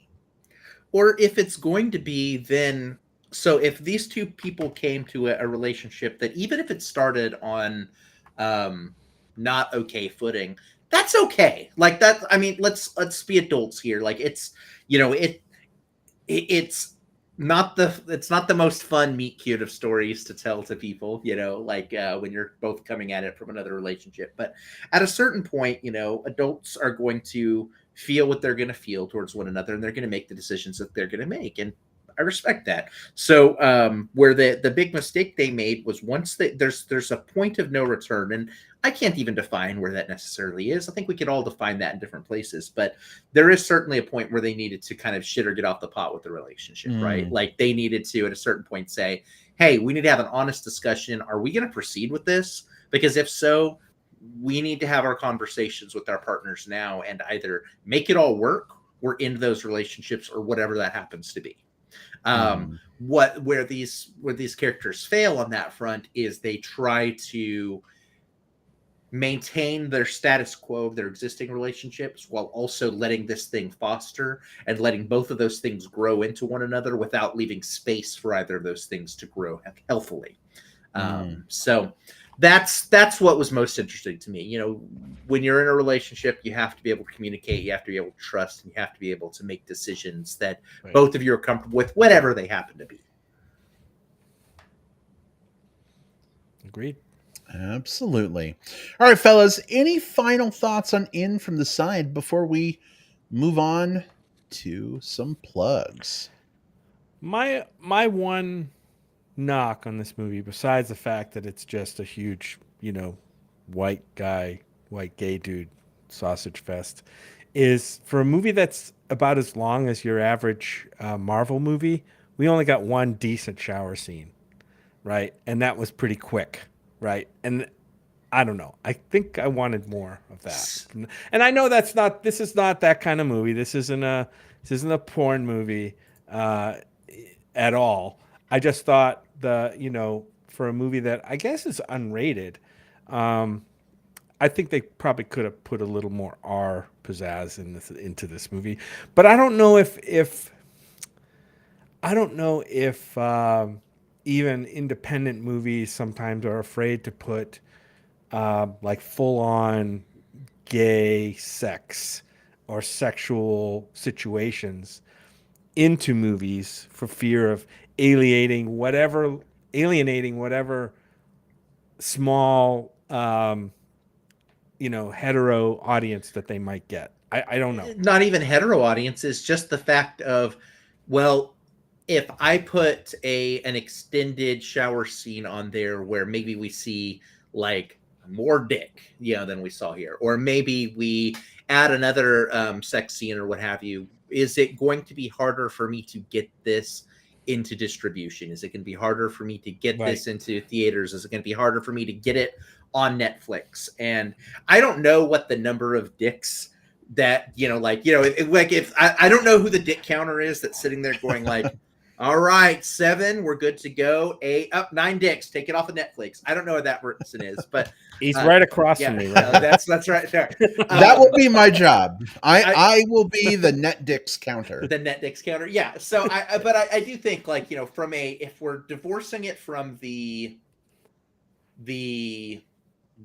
Or if it's going to be, then so if these two people came to a relationship that, even if it started on um not okay footing, that's okay. Like that, I mean, let's be adults here. Like it's, you know, it's it's not the most fun meet cute of stories to tell to people, you know, like when you're both coming at it from another relationship. But at a certain point, you know, adults are going to feel what they're going to feel towards one another, and they're going to make the decisions that they're going to make, and I respect that. So where the big mistake they made was, once there's a point of no return, and I can't even define where that necessarily is. I think we could all define that in different places, but there is certainly a point where they needed to kind of shit or get off the pot with the relationship, right? Mm, Like they needed to, at a certain point, say, hey, we need to have an honest discussion. Are we going to proceed with this? Because if so, we need to have our conversations with our partners now and either make it all work or end those relationships, or whatever that happens to be. mhm, Where these characters fail on that front is they try to maintain their status quo of their existing relationships while also letting this thing foster and letting both of those things grow into one another without leaving space for either of those things to grow healthily. mm, So that's what was most interesting to me. You know, when you're in a relationship, you have to be able to communicate, you have to be able to trust, and you have to be able to make decisions that Right. both of you are comfortable with, whatever they happen to be. Agreed. absolutely. All right, fellas, any final thoughts on In from the Side before we move on to some plugs? My one knock on this movie, besides the fact that it's just a huge, white guy, white gay dude sausage fest, is for a movie that's about as long as your average Marvel movie, we only got one decent shower scene, right? And that was pretty quick, right? And I don't know. I think I wanted more of that. And I know this is not that kind of movie. This isn't a porn movie uh, at all. I just thought for a movie that I guess is unrated, um, I think they probably could have put a little more R pizzazz into this movie. But I don't know if even independent movies sometimes are afraid to put like full on gay sex or sexual situations into movies for fear of alienating whatever small hetero audience that they might get. I don't know. Not even hetero audiences, just the fact of, well, if I put an extended shower scene on there where maybe we see like more dick, than we saw here, or maybe we add another sex scene or what have you, is it going to be harder for me to get this into distribution? Is it going to be harder for me to get Right. this into theaters? Is it going to be harder for me to get it on Netflix? And I don't know what the number of dicks that, like if I don't know who the dick counter is that's sitting there going like, all right, 7, we're good to go. 8, up 9 dicks, take it off of Netflix. I don't know what that person is, but He's right across yeah, from me, right? that's right there. That will be my job. I- I will be the net dicks counter. The net dicks counter. Yeah. So but I do think, like, from if we're divorcing it from the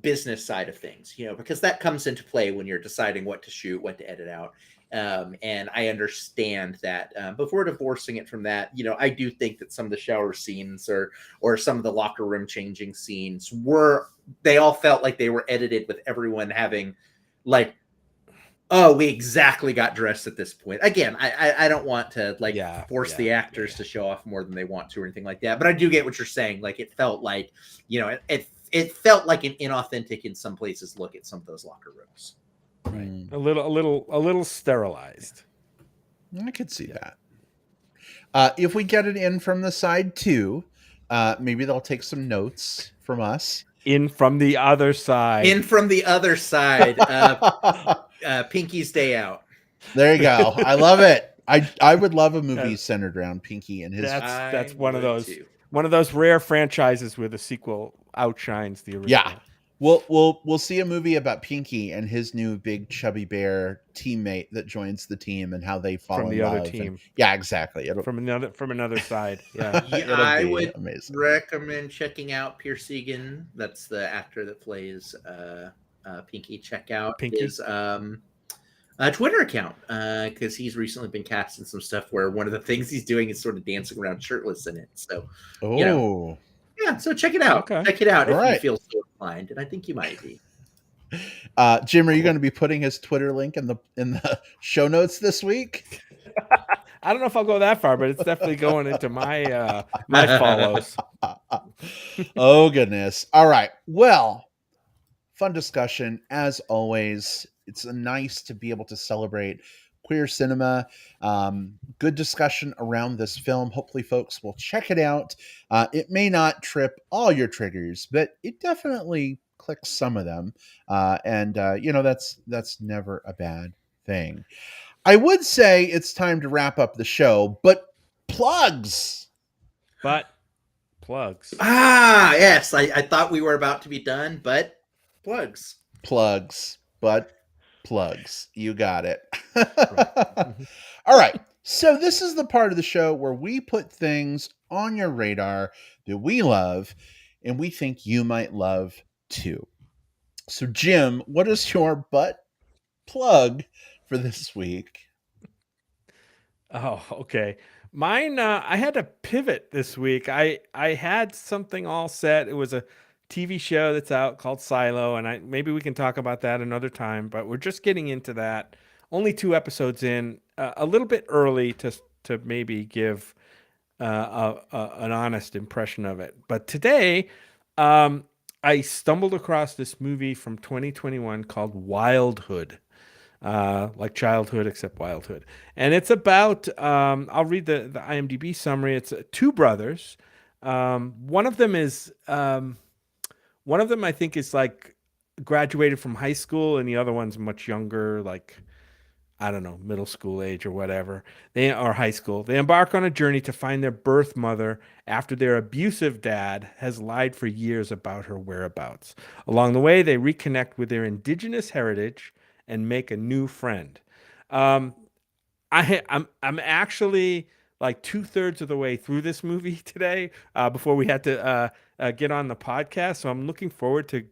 business side of things, because that comes into play when you're deciding what to shoot, what to edit out. And I understand that. Before divorcing it from that, I do think that some of the shower scenes or some of the locker room changing scenes they all felt like they were edited with everyone having like, oh, we exactly got dressed at this point. Again, I don't want to force the actors to show off more than they want to or anything like that. But I do get what you're saying. Like it felt like, it felt like an inauthentic in some places look at some of those locker rooms. Right. A little sterilized. I could see that. If we get it in from the side too, maybe they'll take some notes from us. In from the other side. Pinky's Day Out. There you go. I love it. I would love a movie centered around Pinky and his. That's one of those rare franchises where the sequel outshines the original. Yeah. We'll see a movie about Pinky and his new big chubby bear teammate that joins the team and how they fall from the other team. Yeah, exactly. From another side. Yeah. I would recommend checking out Pierce Egan. That's the actor that plays Pinky. Check out his Twitter account because he's recently been cast in some stuff where one of the things he's doing is sort of dancing around shirtless in it. So, yeah, so check it out. Okay. Check it out if you feel so inclined, and I think you might be. Jim, are you going to be putting his Twitter link in the show notes this week? I don't know if I'll go that far, but it's definitely going into my my follows. Oh goodness! All right. Well, fun discussion as always. It's nice to be able to celebrate queer cinema. Good discussion around this film. Hopefully folks will check it out. It may not trip all your triggers, but it definitely clicks some of them. And that's never a bad thing. I would say it's time to wrap up the show, but plugs. Ah, yes. I thought we were about to be done, but plugs. You got it. All right. So this is the part of the show where we put things on your radar that we love and we think you might love too. So Jim, what is your butt plug for this week? Oh, okay. Mine, I had to pivot this week. I had something all set. It was a TV show that's out called Silo, and maybe we can talk about that another time, but we're just getting into that. Only 2 episodes in, a little bit early to maybe give an honest impression of it. But today, I stumbled across this movie from 2021 called Wildhood. Like childhood except wildhood, and it's about I'll read the IMDb summary. It's 2 brothers. One of them I think is like graduated from high school, and the other one's much younger, like I don't know, middle school age or whatever. They are high school. They embark on a journey to find their birth mother after their abusive dad has lied for years about her whereabouts. Along the way, they reconnect with their indigenous heritage and make a new friend. I'm actually like 2/3 of the way through this movie today before we had to get on the podcast. So I'm looking forward to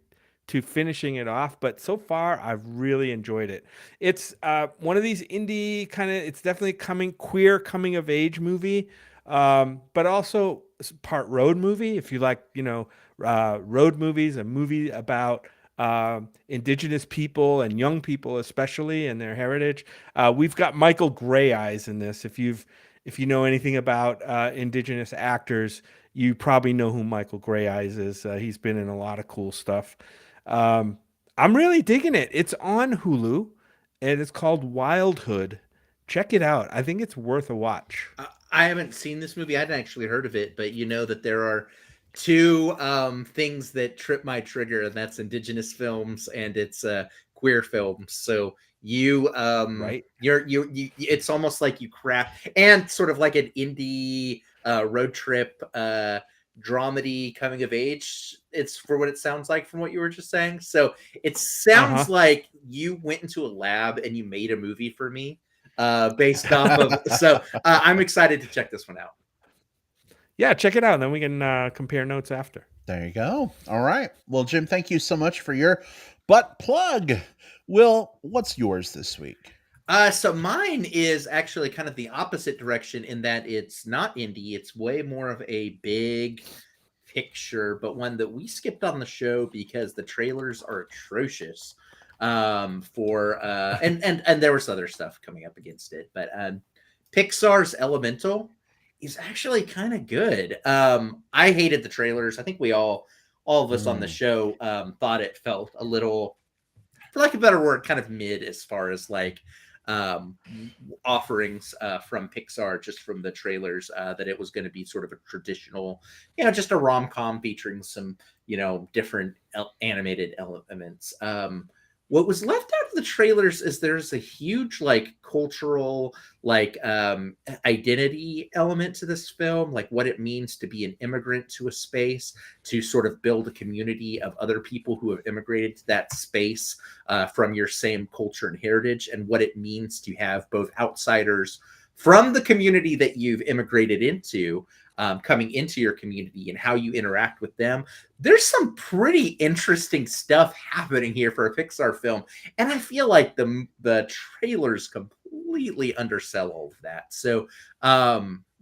finishing it off. But so far, I've really enjoyed it. It's one of these indie kind of. It's definitely queer coming of age movie, but also part road movie. If you like, road movies, a movie about indigenous people and young people especially and their heritage. We've got Michael Grey Eyes in this. If you know anything about indigenous actors, you probably know who Michael Grey Eyes is. He's been in a lot of cool stuff. I'm really digging it. It's on Hulu and it's called Wildhood. Check it out. I think it's worth a watch. I haven't seen this movie. I hadn't actually heard of it, but you know that there are 2 things that trip my trigger, and that's indigenous films and it's queer films. So you right, you it's almost like you craft, and sort of like an indie road trip dramedy coming of age. It's for what it sounds like from what you were just saying. So it sounds like you went into a lab and you made a movie for me based off of. So I'm excited to check this one out. Yeah, check it out, and then we can compare notes after. There you go. All right. Well, Jim, thank you so much for your butt plug. Will, what's yours this week? So mine is actually kind of the opposite direction in that it's not indie. It's way more of a big picture, but one that we skipped on the show because the trailers are atrocious. For and there was other stuff coming up against it, but Pixar's Elemental is actually kind of good. I hated the trailers. I think we all of us on the show thought it felt a little, for lack of a better word, kind of mid as far as like um, offerings from Pixar, just from the trailers, that it was going to be sort of a traditional, just a rom com featuring some, different animated elements. What was left out of the trailers is there's a huge like cultural like identity element to this film, like what it means to be an immigrant to a space, to sort of build a community of other people who have immigrated to that space from your same culture and heritage, and what it means to have both outsiders from the community that you've immigrated into coming into your community and how you interact with them. There's some pretty interesting stuff happening here for a Pixar film, and I feel like the trailers completely undersell all of that. So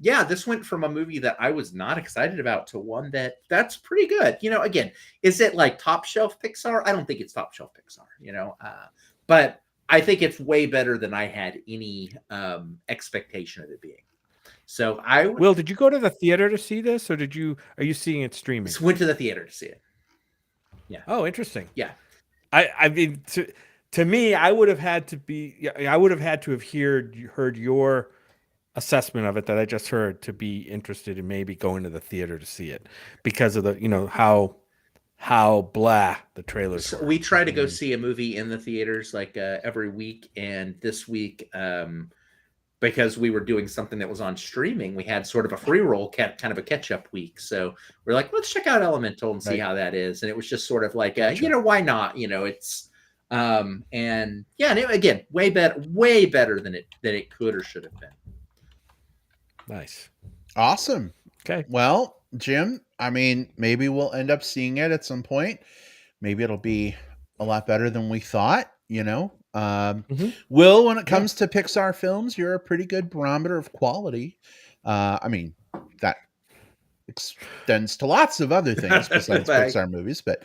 yeah, this went from a movie that I was not excited about to one that's pretty good. Again, is it like top shelf Pixar? I don't think it's top shelf Pixar, but I think it's way better than I had any expectation of it being. So Will, did you go to the theater to see this, or are you seeing it streaming? Went to the theater to see it. Yeah. Oh, interesting. Yeah. I mean, to me, I would have had to have heard your assessment of it that I just heard to be interested in maybe going to the theater to see it, because of the how blah the trailers So were. we try to go see a movie in the theaters like every week, and this week because we were doing something that was on streaming, we had sort of a free roll, kind of a catch up week. So we're like, let's check out Elemental and see how that is. And it was just sort of like, why not? It's and yeah, and again, way better than it could or should have been. Nice. Awesome. Okay. Well, Jim, I mean, maybe we'll end up seeing it at some point. Maybe it'll be a lot better than we thought, Will, when it comes to Pixar films, you're a pretty good barometer of quality. I mean, that extends to lots of other things besides Pixar movies, but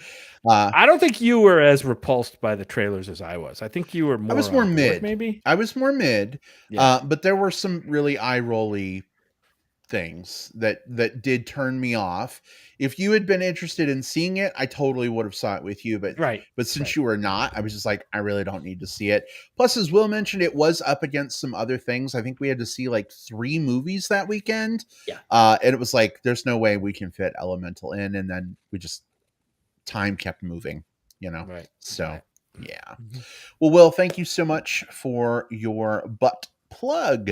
I don't think you were as repulsed by the trailers as I was. I think you were more. I was more mid. Maybe I was more mid. Yeah. But there were some really eye-rolly things that did turn me off. If you had been interested in seeing it, I totally would have saw it with you, but since you were not, I was just like, I really don't need to see it. Plus, as Will mentioned, it was up against some other things. I think we had to see like 3 movies that weekend. And it was like, there's no way we can fit Elemental in, and then time kept moving, So yeah. Well, Will, thank you so much for your butt plug.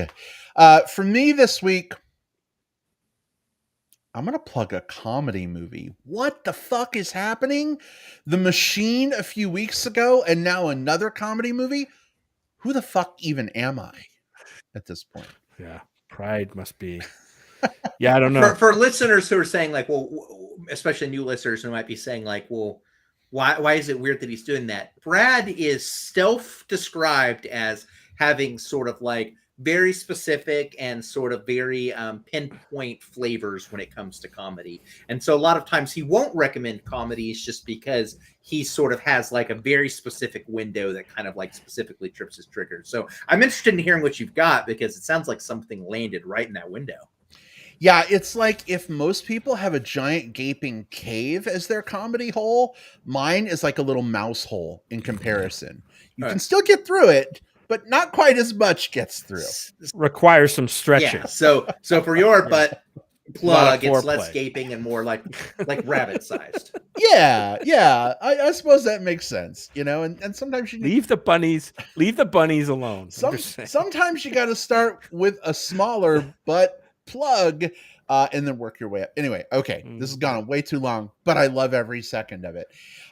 For me this week, I'm going to plug a comedy movie. What the fuck is happening? The Machine a few weeks ago, and now another comedy movie? Who the fuck even am I at this point? Yeah, pride must be. Yeah, I don't know. For listeners who are saying like, well, especially new listeners who might be saying like, well, why is it weird that he's doing that? Brad is self-described as having sort of like very specific and sort of very pinpoint flavors when it comes to comedy. And so a lot of times he won't recommend comedies just because he sort of has like a very specific window that kind of like specifically trips his trigger. So I'm interested in hearing what you've got, because it sounds like something landed right in that window. Yeah, it's like if most people have a giant gaping cave as their comedy hole, mine is like a little mouse hole in comparison. You can still get through it, but not quite as much gets through. Requires some stretching. Yeah. So for your butt plug, it's less gaping and more like rabbit sized. Yeah. I suppose that makes sense, and sometimes you leave the bunnies alone. Sometimes you got to start with a smaller butt plug and then work your way up. Anyway, okay, this has gone on way too long, but I love every second of it.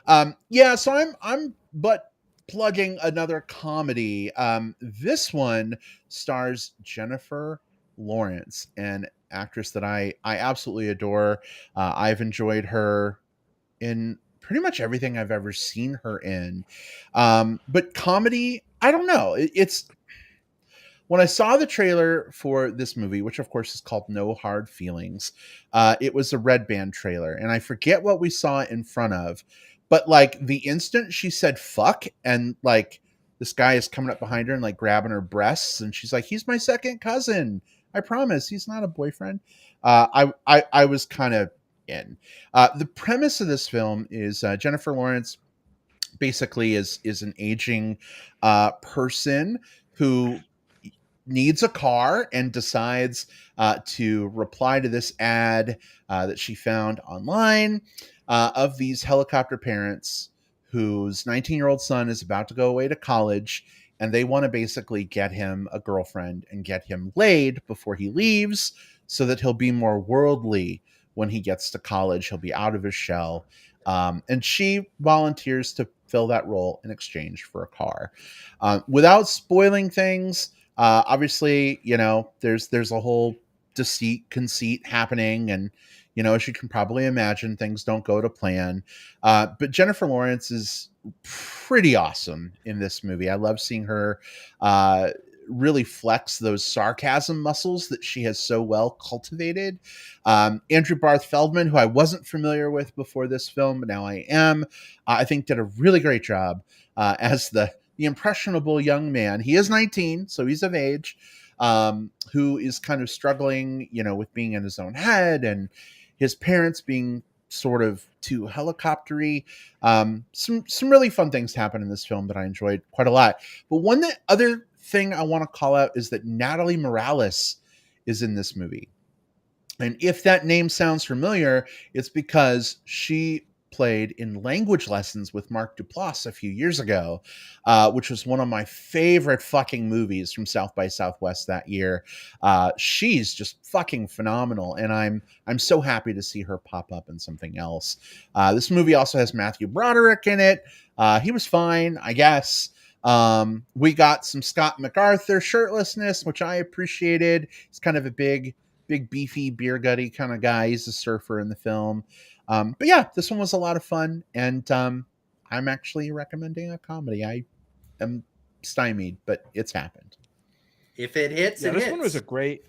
So I'm butt plugging another comedy. This one stars Jennifer Lawrence, an actress that I absolutely adore. I've enjoyed her in pretty much everything I've ever seen her in. But comedy, I don't know. when I saw the trailer for this movie, which of course is called No Hard Feelings, it was a Red Band trailer, and I forget what we saw in front of, but like the instant she said "fuck" and like this guy is coming up behind her and like grabbing her breasts, and she's like, "He's my second cousin. I promise, he's not a boyfriend." I was kind of in. The premise of this film is Jennifer Lawrence basically is an aging person who needs a car and decides to reply to this ad that she found online of these helicopter parents whose 19-year-old son is about to go away to college, and they want to basically get him a girlfriend and get him laid before he leaves so that he'll be more worldly when he gets to college. He'll be out of his shell. And she volunteers to fill that role in exchange for a car. Without spoiling things, obviously, you know, there's a whole conceit happening, and you know, as you can probably imagine, things don't go to plan. But Jennifer Lawrence is pretty awesome in this movie. I love seeing her really flex those sarcasm muscles that she has so well cultivated. Andrew Barth Feldman, who I wasn't familiar with before this film, but now I am, I think did a really great job as the impressionable young man. He is 19, so he's of age, who is kind of struggling, you know, with being in his own head and his parents being sort of too helicoptery. Some really fun things happen in this film that I enjoyed quite a lot. But other thing I want to call out is that Natalie Morales is in this movie. And if that name sounds familiar, it's because she played in Language Lessons with Mark Duplass a few years ago, which was one of my favorite fucking movies from South by Southwest that year. She's just fucking phenomenal, and I'm so happy to see her pop up in something else. This movie also has Matthew Broderick in it. He was fine, I guess. We got some Scott MacArthur shirtlessness, which I appreciated. He's kind of a big beefy beer gutty kind of guy. He's a surfer in the film. But yeah, this one was a lot of fun, and I'm actually recommending a comedy. I am stymied, but it's happened. If it hits, Yeah, it this hits. one was a great.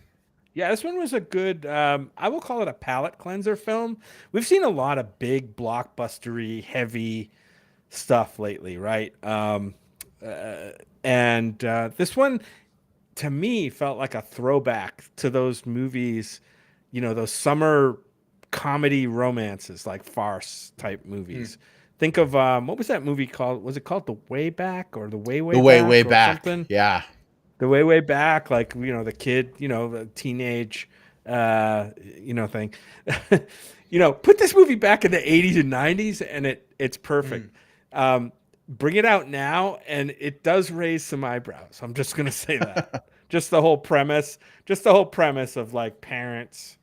Yeah, this one was a good. I will call it a palate cleanser film. We've seen a lot of big blockbustery, heavy stuff lately, right? And this one, to me, felt like a throwback to those movies, you know, those summer comedy romances, like farce type movies. Think of what was that movie called? Was it called The Way Back or The Way The Way Back or Back? something? Yeah. The Way Back, like, you know, the kid, you know, the teenage, you know, thing. You know, put this movie back in the 80s and 90s, and it's perfect. Bring it out now, and it does raise some eyebrows. I'm just gonna say that. Just the whole premise of like parents,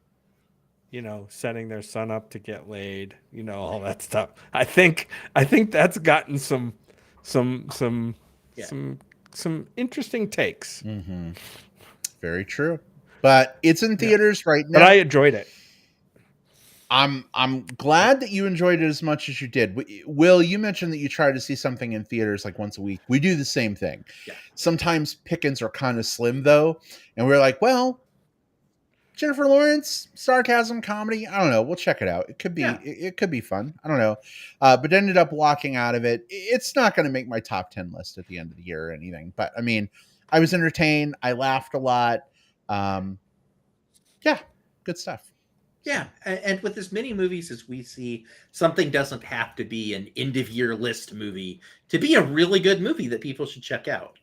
you know, setting their son up to get laid, you know, all that stuff. I think that's gotten some interesting takes. Mm-hmm. Very true. But it's in theaters right now. But I enjoyed it. I'm glad that you enjoyed it as much as you did. Will, you mentioned that you try to see something in theaters like once a week. We do the same thing. Yeah. Sometimes pickings are kind of slim though, and we're like, well, Jennifer Lawrence, sarcasm, comedy. I don't know. We'll check it out. It could be it could be fun. I don't know. But ended up walking out of it. It's not going to make my top 10 list at the end of the year or anything. But I mean, I was entertained. I laughed a lot. Yeah, good stuff. Yeah, and with as many movies as we see, something doesn't have to be an end of year list movie to be a really good movie that people should check out.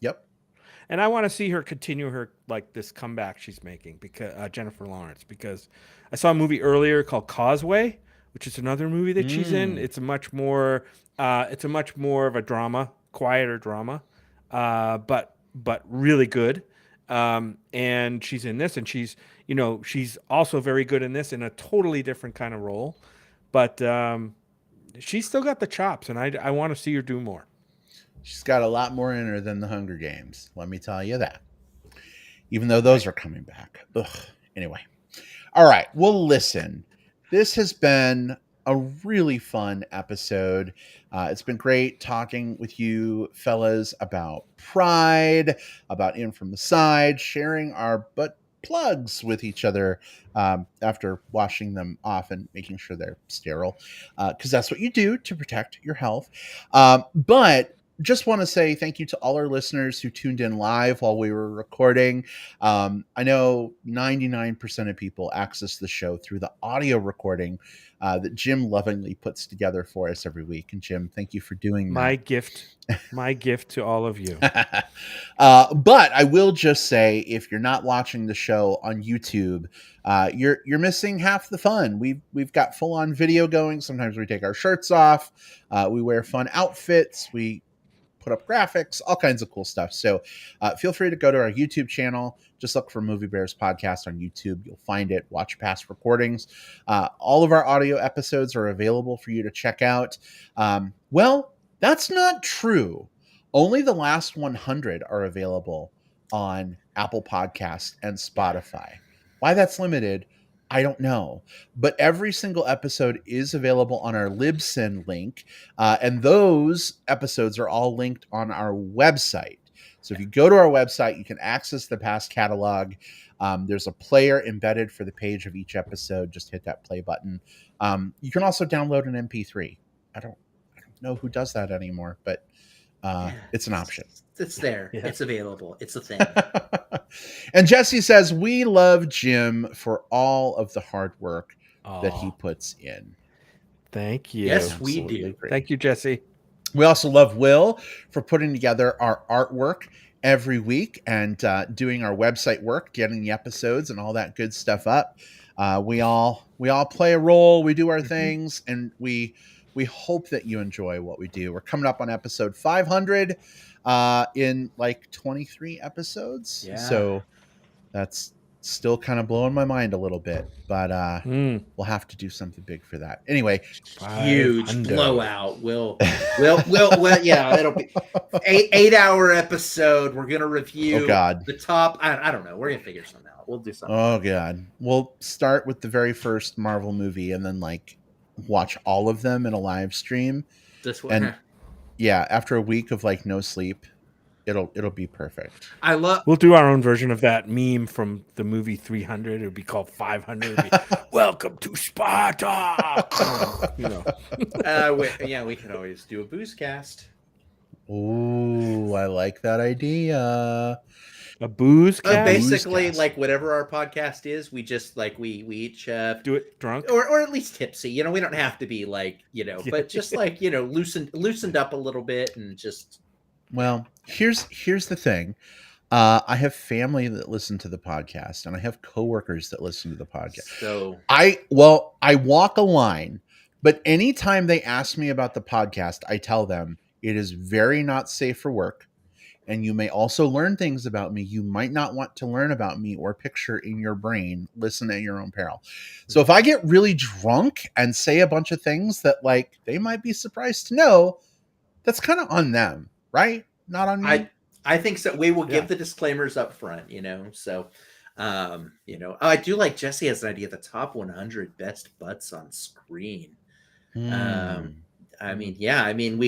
Yep. And I want to see her continue her like this comeback she's making, because Jennifer Lawrence, because I saw a movie earlier called Causeway, which is another movie that she's in. It's a much more of a drama, quieter drama, but really good. And she's in this, and she's also very good in this in a totally different kind of role, but she's still got the chops, and I want to see her do more. She's got a lot more in her than the Hunger Games. Let me tell you that. Even though those are coming back. Ugh. Anyway. All right. Well, listen, this has been a really fun episode. It's been great talking with you fellas about Pride, about In From the Side, sharing our butt plugs with each other after washing them off and making sure they're sterile, because that's what you do to protect your health. But just want to say thank you to all our listeners who tuned in live while we were recording. I know 99% of people access the show through the audio recording that Jim lovingly puts together for us every week. And Jim, thank you for doing My that. gift to all of you. But I will just say, if you're not watching the show on YouTube, you're missing half the fun. We've got full on video going. Sometimes we take our shirts off. We wear fun outfits. We put up graphics, all kinds of cool stuff. So feel free to go to our YouTube channel. Just look for Movie Bears Podcast on YouTube. You'll find it. Watch past recordings. All of our audio episodes are available for you to check out. Well, that's not true. Only the last 100 are available on Apple Podcasts and Spotify. Why that's limited, I don't know. But every single episode is available on our Libsyn link. And those episodes are all linked on our website. So if you go to our website, you can access the past catalog. There's a player embedded for the page of each episode. Just hit that play button. You can also download an MP3. I don't know who does that anymore, but it's an option. It's there. Yeah. It's available. It's a thing. And Jesse says, we love Jim for all of the hard work that he puts in. Thank you. Yes, we Absolutely do. great. Thank you, Jesse. We also love Will for putting together our artwork every week and doing our website work, getting the episodes and all that good stuff up. We all play a role. We do our things, and we hope that you enjoy what we do. We're coming up on episode 500 in like 23 episodes. Yeah. So that's still kind of blowing my mind a little bit, but we'll have to do something big for that. Anyway, Huge 500. blowout. We'll yeah, it'll be 8-hour episode. We're gonna review the top. I don't know. We're gonna figure something out. We'll do something. Oh God. We'll start with the very first Marvel movie and then like watch all of them in a live stream. This one. And yeah, after a week of like no sleep, it'll be perfect. We'll do our own version of that meme from the movie 300. It would be called 500. It'd be, welcome to Sparta. You know. We can always do a booze cast. Ooh, I like that idea. A booze cast? Basically, Booze cast. like whatever our podcast is, we just like we each do it drunk or at least tipsy. You know, we don't have to be like but just like loosened up a little bit and just. Well, here's the thing. I have family that listen to the podcast, and I have coworkers that listen to the podcast. So I walk a line, but anytime they ask me about the podcast, I tell them it is very not safe for work. And you may also learn things about me you might not want to learn about me or picture in your brain. Listen at your own peril. So if I get really drunk and say a bunch of things that like they might be surprised to know, that's kind of on them, right? Not on me. I think so. We will give the disclaimers up front, So, I do like Jesse has an idea. The top 100 best butts on screen. We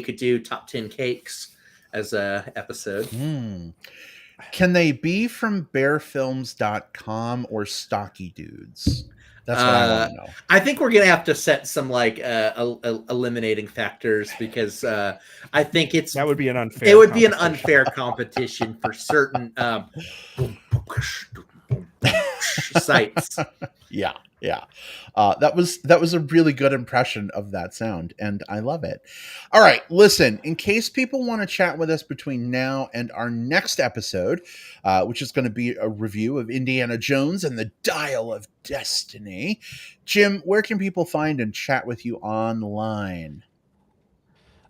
could do top 10 cakes as a episode. Can they be from bearfilms.com or Stocky Dudes? That's what I want to know. I think we're gonna have to set some like eliminating factors because I think that would be an unfair. It would be an unfair competition for certain sites. Yeah. That was a really good impression of that sound, and I love it. All right, listen, in case people want to chat with us between now and our next episode, which is going to be a review of Indiana Jones and the Dial of Destiny, Jim, where can people find and chat with you online?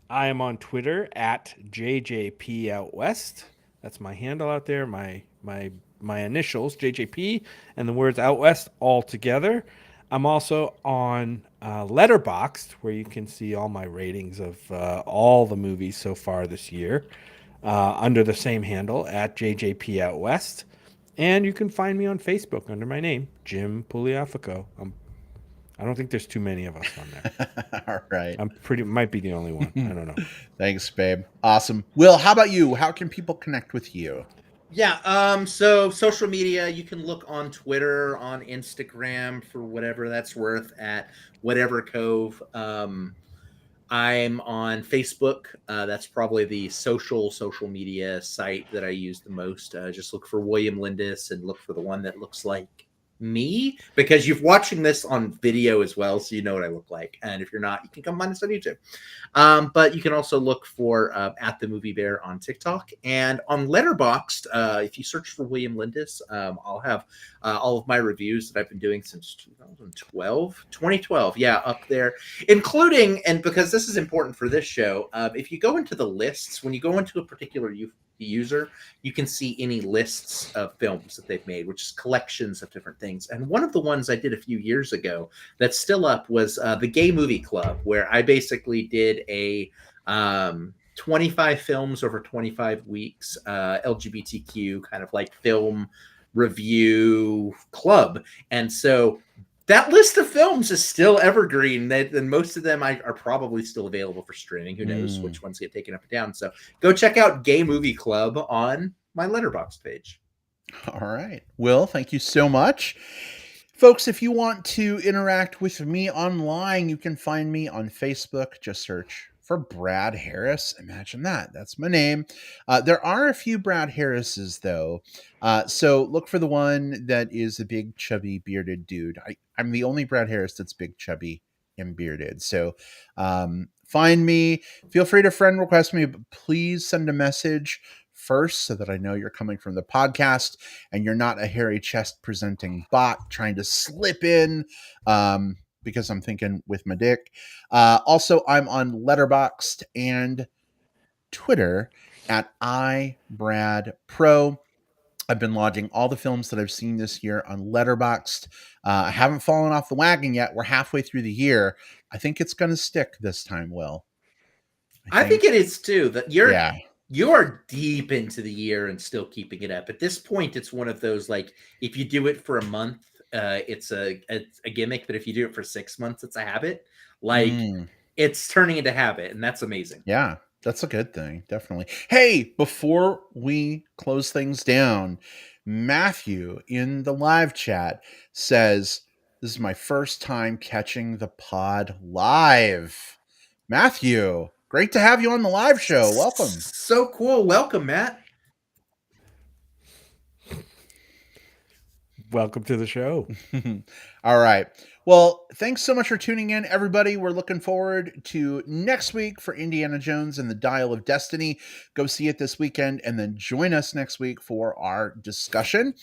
I am on Twitter at JJPOutWest. That's my handle out there. My initials, JJP, and the words Out West all together. I'm also on Letterboxd, where you can see all my ratings of all the movies so far this year under the same handle at JJP Out West. And you can find me on Facebook under my name, Jim Pugliafico. I don't think there's too many of us on there. All right. Might be the only one. I don't know. Thanks, babe. Awesome. Will, how about you? How can people connect with you? Yeah, so social media, you can look on Twitter, on Instagram for whatever that's worth at whatever cove. I'm on Facebook. That's probably the social media site that I use the most. Just look for William Lindis and look for the one that looks like me, because you're watching this on video as well, so you know what I look like. And if you're not, you can come find us on YouTube. But you can also look for at the Movie Bear on TikTok and on Letterboxd. If you search for William Lindis, I'll have all of my reviews that I've been doing since 2012. Yeah, up there, including, and because this is important for this show, if you go into the lists, when you go into a particular user, you can see any lists of films that they've made, which is collections of different things. And one of the ones I did a few years ago that's still up was the Gay Movie Club, where I basically did a 25 films over 25 weeks, LGBTQ kind of like film review club. And so that list of films is still evergreen, and most of them are probably still available for streaming. Who knows which ones get taken up and down. So go check out Gay Movie Club on my Letterboxd page. All right. Will, thank you so much. Folks, if you want to interact with me online, you can find me on Facebook. Just search for Brad Harris. Imagine that. That's my name. There are a few Brad Harrises, though. So look for the one that is a big, chubby, bearded dude. I'm the only Brad Harris that's big, chubby, and bearded. So find me. Feel free to friend request me, but please send a message first so that I know you're coming from the podcast and you're not a hairy chest presenting bot trying to slip in because I'm thinking with my dick. Also, I'm on Letterboxd and Twitter at iBradPro. I've been lodging all the films that I've seen this year on Letterboxd. I haven't fallen off the wagon yet. We're halfway through the year. I think it's going to stick this time, Will. I think it is too. That Yeah. You're deep into the year and still keeping it up. At this point, it's one of those, like, if you do it for a month, it's a gimmick, but if you do it for 6 months, it's a habit. Like, it's turning into habit, and that's amazing. Yeah, that's a good thing. Definitely. Hey, before we close things down, Matthew in the live chat says, "This is my first time catching the pod live." Matthew, great to have you on the live show. Welcome. So cool. Welcome, Matt. Welcome to the show. All right. Well, thanks so much for tuning in, everybody. We're looking forward to next week for Indiana Jones and the Dial of Destiny. Go see it this weekend and then join us next week for our discussion.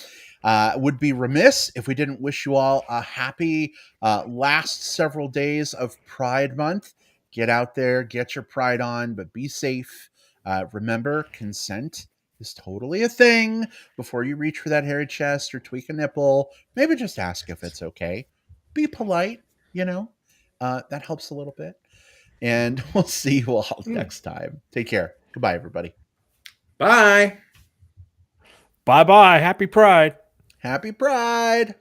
Would be remiss if we didn't wish you all a happy last several days of Pride Month. Get out there, get your pride on, but be safe. Remember, consent is totally a thing. Before you reach for that hairy chest or tweak a nipple, maybe just ask if it's okay. Be polite, that helps a little bit. And we'll see you all next time. Take care. Goodbye, everybody. Bye. Bye-bye. Happy Pride. Happy Pride.